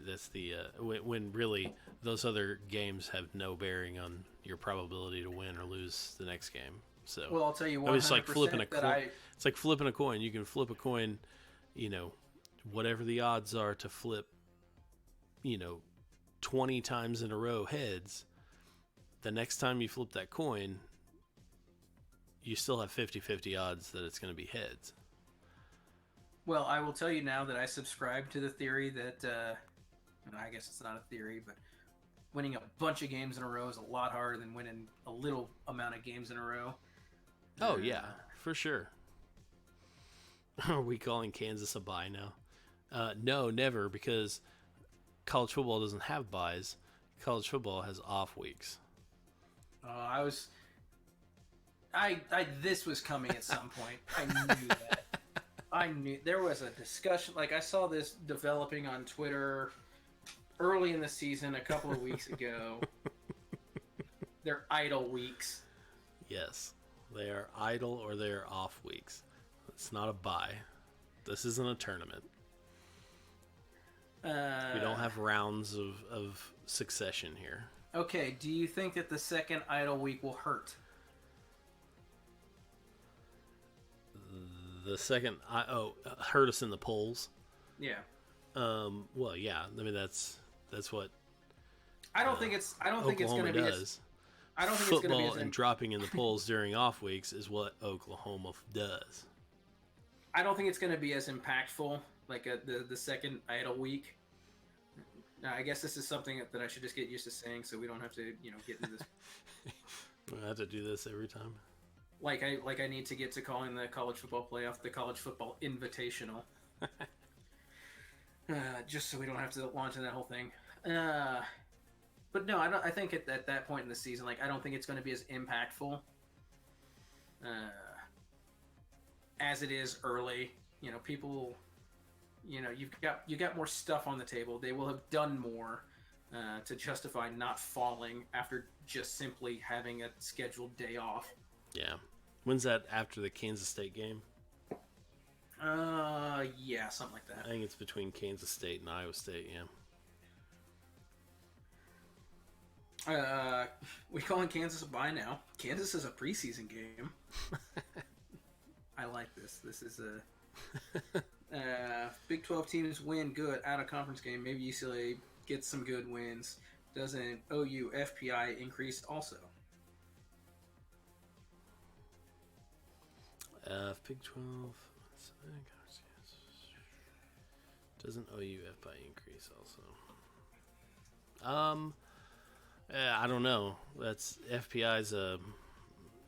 [SPEAKER 2] that's the when really those other games have no bearing on your probability to win or lose the next game. So,
[SPEAKER 1] Well, I'll tell you
[SPEAKER 2] I mean, it's like
[SPEAKER 1] 100%
[SPEAKER 2] flipping a
[SPEAKER 1] that
[SPEAKER 2] coin. It's like flipping a coin. You can flip a coin, you know, whatever the odds are to flip, 20 times in a row heads. The next time you flip that coin, you still have 50-50 odds that it's going to be heads.
[SPEAKER 1] Well, I will tell you now that I subscribe to the theory that, I guess it's not a theory, but winning a bunch of games in a row is a lot harder than winning a little amount of games in a row.
[SPEAKER 2] Oh, yeah, for sure. Are we calling Kansas a bye now? No, never, because college football doesn't have byes. College football has off weeks.
[SPEAKER 1] This was coming at some point. I knew that. I knew there was a discussion. Like, I saw this developing on Twitter early in the season a couple of weeks ago. They're idle weeks.
[SPEAKER 2] Yes, they are idle or they are off weeks. It's not a bye. This isn't a tournament. We don't have rounds of succession here.
[SPEAKER 1] Okay, do you think that the second idle week will hurt?
[SPEAKER 2] The second, hurt us in the polls.
[SPEAKER 1] Yeah.
[SPEAKER 2] Well, yeah. I mean, that's what.
[SPEAKER 1] I don't think it's going to be. I don't think
[SPEAKER 2] Football
[SPEAKER 1] it's going to be
[SPEAKER 2] and dropping in the polls during off weeks is what Oklahoma does.
[SPEAKER 1] I don't think it's going to be as impactful like the second idle week. I guess this is something that I should just get used to saying, so we don't have to get into this.
[SPEAKER 2] I have to do this every time.
[SPEAKER 1] Like I need to get to calling the college football playoff the college football invitational. Just so we don't have to launch in that whole thing. But no, I think at that point in the season, I don't think it's going to be as impactful as it is early. People, you got more stuff on the table. They will have done more to justify not falling after just simply having a scheduled day off.
[SPEAKER 2] Yeah. When's that after the Kansas State game?
[SPEAKER 1] Yeah, something like that.
[SPEAKER 2] I think it's between Kansas State and Iowa State,
[SPEAKER 1] yeah. We calling Kansas a bye now. Kansas is a preseason game. I like this. This is a Big 12 teams win good out of conference game. Maybe UCLA gets some good wins. Doesn't OU FPI increase also?
[SPEAKER 2] Big 12. Doesn't OU FPI increase also? I don't know. That's FPI's a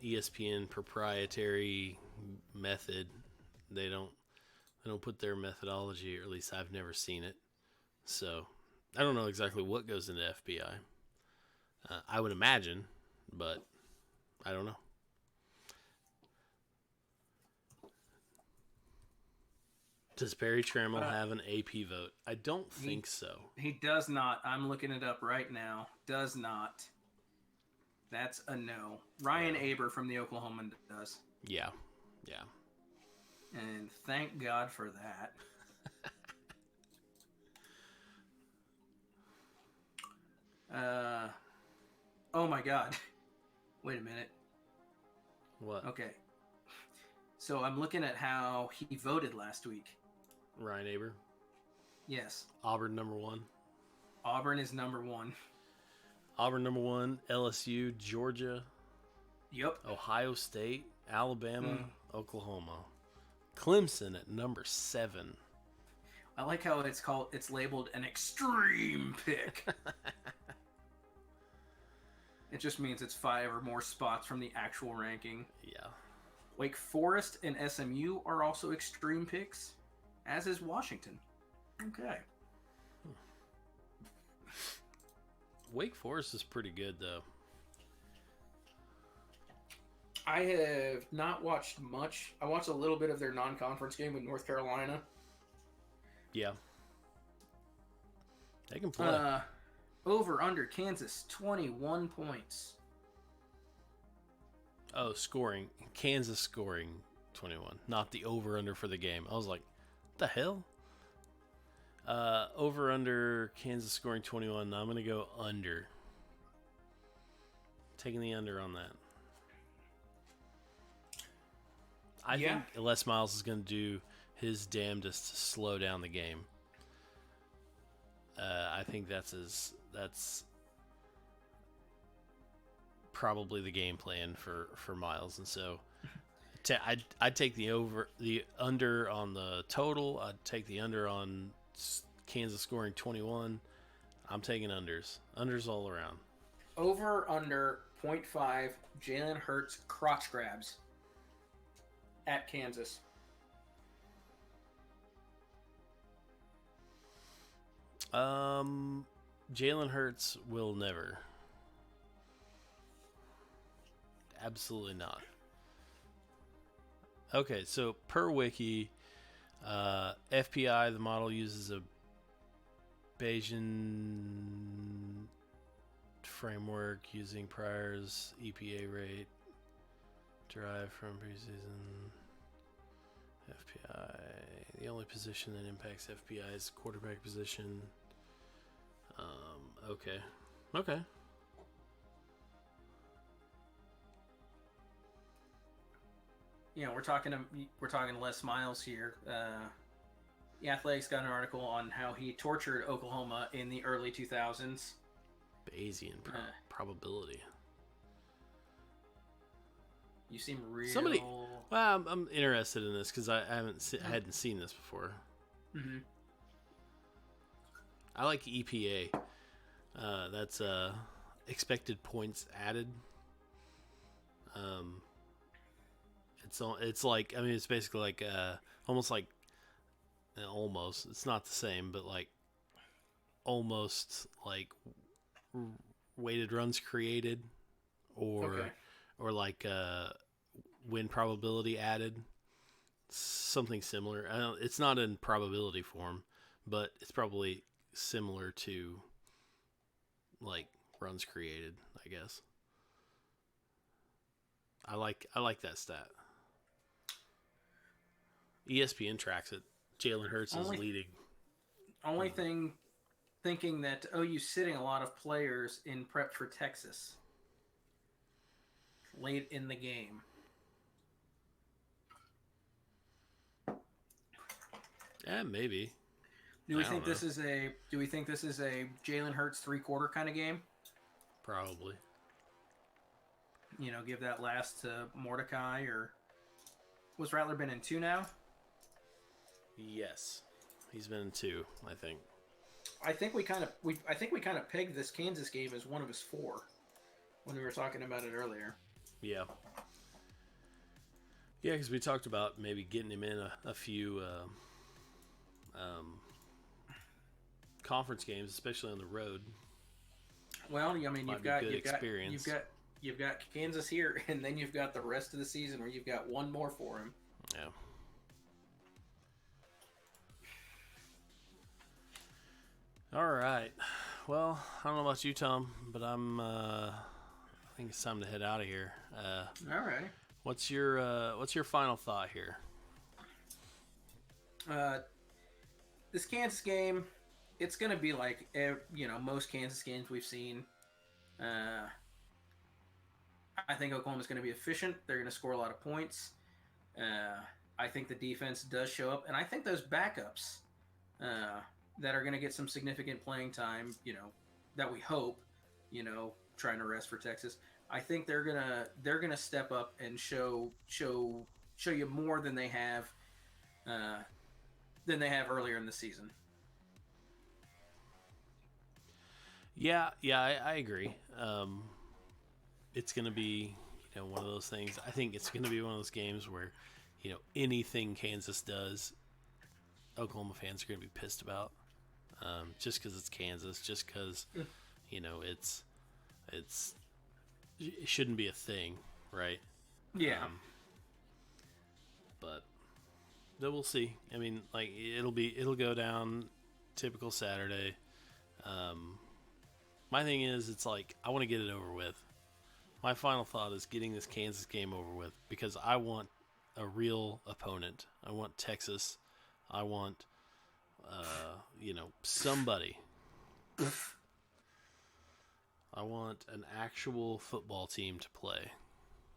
[SPEAKER 2] ESPN proprietary method. They don't put their methodology, or at least I've never seen it. So I don't know exactly what goes into FPI. I would imagine, but I don't know. Does Barry Trammell have an AP vote? I don't think so.
[SPEAKER 1] He does not. I'm looking it up right now. Does not. That's a no. Ryan Aber from the Oklahoman does.
[SPEAKER 2] Yeah.
[SPEAKER 1] And thank God for that. Oh my God. Wait a minute.
[SPEAKER 2] What?
[SPEAKER 1] Okay. So I'm looking at how he voted last week.
[SPEAKER 2] Ryan Aber?
[SPEAKER 1] Yes.
[SPEAKER 2] Auburn number 1.
[SPEAKER 1] Auburn is number 1.
[SPEAKER 2] Auburn number 1, LSU, Georgia.
[SPEAKER 1] Yep.
[SPEAKER 2] Ohio State, Alabama, Oklahoma. Clemson at number 7.
[SPEAKER 1] I like how it's labeled an extreme pick. It just means it's 5 or more spots from the actual ranking.
[SPEAKER 2] Yeah.
[SPEAKER 1] Wake Forest and SMU are also extreme picks, as is Washington. Okay.
[SPEAKER 2] Wake Forest is pretty good, though.
[SPEAKER 1] I have not watched much. I watched a little bit of their non-conference game with North Carolina.
[SPEAKER 2] Yeah. They can play.
[SPEAKER 1] Over under Kansas, 21 points.
[SPEAKER 2] Oh, scoring. Kansas scoring 21. Not the over-under for the game. I was like, what the hell? Over-under Kansas scoring 21. I'm going to go under. Taking the under on that. I
[SPEAKER 1] Yeah.
[SPEAKER 2] think Les Miles is going to do his damnedest to slow down the game. I think that's probably the game plan for Miles, and so I'd take the under on the total. I'd take the under on Kansas scoring 21. I'm taking unders all around.
[SPEAKER 1] Over under 0.5 Jalen Hurts crotch grabs at Kansas.
[SPEAKER 2] Jalen Hurts will never. Absolutely not. Okay, so per wiki, FPI, the model uses a Bayesian framework using Pryor's EPA rate derived from preseason FPI. The only position that impacts FPI is quarterback position. Okay.
[SPEAKER 1] We're talking Les Miles here. The Athletics got an article on how he tortured Oklahoma in the early 2000s.
[SPEAKER 2] Bayesian probability.
[SPEAKER 1] You seem real.
[SPEAKER 2] Somebody. Well, I'm interested in this because I hadn't seen this before.
[SPEAKER 1] Mm-hmm.
[SPEAKER 2] I like EPA. That's expected points added. It's like, I mean, it's basically like almost like almost. It's not the same, but like almost like weighted runs created, or like win probability added, something similar. It's not in probability form, but it's probably similar to like runs created, I guess. I like that stat. ESPN tracks it. Jalen Hurts is leading.
[SPEAKER 1] Only thing, thinking that OU's sitting a lot of players in prep for Texas late in the game.
[SPEAKER 2] Yeah, maybe.
[SPEAKER 1] Do we think this is a Jalen Hurts 3-quarter kind of game?
[SPEAKER 2] Probably.
[SPEAKER 1] Give that last to Mordecai, or was Rattler been in 2 now?
[SPEAKER 2] Yes, he's been in 2, I think.
[SPEAKER 1] I think we kind of pegged this Kansas game as one of his 4 when we were talking about it earlier.
[SPEAKER 2] Yeah. Yeah, because we talked about maybe getting him in a few conference games, especially on the road.
[SPEAKER 1] Well, I mean, you've
[SPEAKER 2] experience.
[SPEAKER 1] You've got Kansas here, and then you've got the rest of the season where you've got one more for him.
[SPEAKER 2] Yeah. All right. Well, I don't know about you, Tom, but I think it's time to head out of here.
[SPEAKER 1] All right.
[SPEAKER 2] What's your final thought here?
[SPEAKER 1] This Kansas game, it's going to be like most Kansas games we've seen. I think Oklahoma's going to be efficient. They're going to score a lot of points. I think the defense does show up, and I think those backups that are going to get some significant playing time, that we hope, trying to rest for Texas. I think they're gonna step up and show you more than they have earlier in the season.
[SPEAKER 2] Yeah, I agree. It's going to be, one of those things. I think it's going to be one of those games where, anything Kansas does, Oklahoma fans are going to be pissed about. Just because it's Kansas, just because, it shouldn't be a thing, right?
[SPEAKER 1] Yeah.
[SPEAKER 2] But we'll see. I mean, like, it'll go down typical Saturday. My thing is, it's like, I want to get it over with. My final thought is getting this Kansas game over with, because I want a real opponent. I want Texas. I want, somebody. I want an actual football team to play.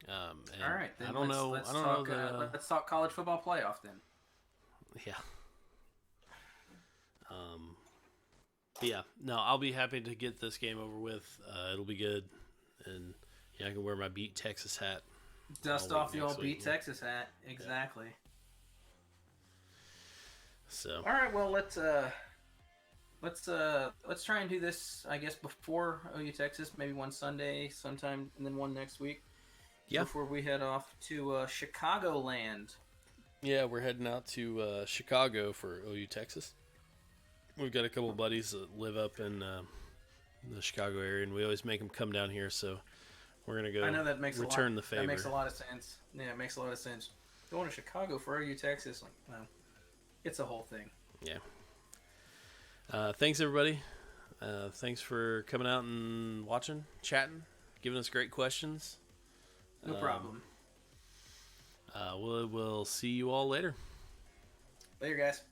[SPEAKER 2] And
[SPEAKER 1] All right, then
[SPEAKER 2] I don't know.
[SPEAKER 1] let's
[SPEAKER 2] I don't
[SPEAKER 1] talk.
[SPEAKER 2] know the.
[SPEAKER 1] Let's talk college football playoff then.
[SPEAKER 2] Yeah. But yeah, no, I'll be happy to get this game over with. It'll be good, and I can wear my Beat Texas hat.
[SPEAKER 1] Dust off the old
[SPEAKER 2] week.
[SPEAKER 1] Beat Texas hat. Exactly. Yeah.
[SPEAKER 2] So.
[SPEAKER 1] All right, well let's try and do this. I guess before OU Texas, maybe one Sunday, sometime, and then one next week.
[SPEAKER 2] Yeah.
[SPEAKER 1] Before we head off to Chicagoland.
[SPEAKER 2] Yeah, we're heading out to Chicago for OU Texas. We've got a couple buddies that live up in the Chicago area, and we always make them come down here. So we're gonna go.
[SPEAKER 1] I know that makes
[SPEAKER 2] return the favor.
[SPEAKER 1] That makes a lot of sense. Yeah, it makes a lot of sense. Going to Chicago for OU Texas, like, well, it's a whole thing.
[SPEAKER 2] Yeah. Thanks everybody. Thanks for coming out and watching, chatting, giving us great questions.
[SPEAKER 1] No problem.
[SPEAKER 2] We'll see you all later.
[SPEAKER 1] Later, guys.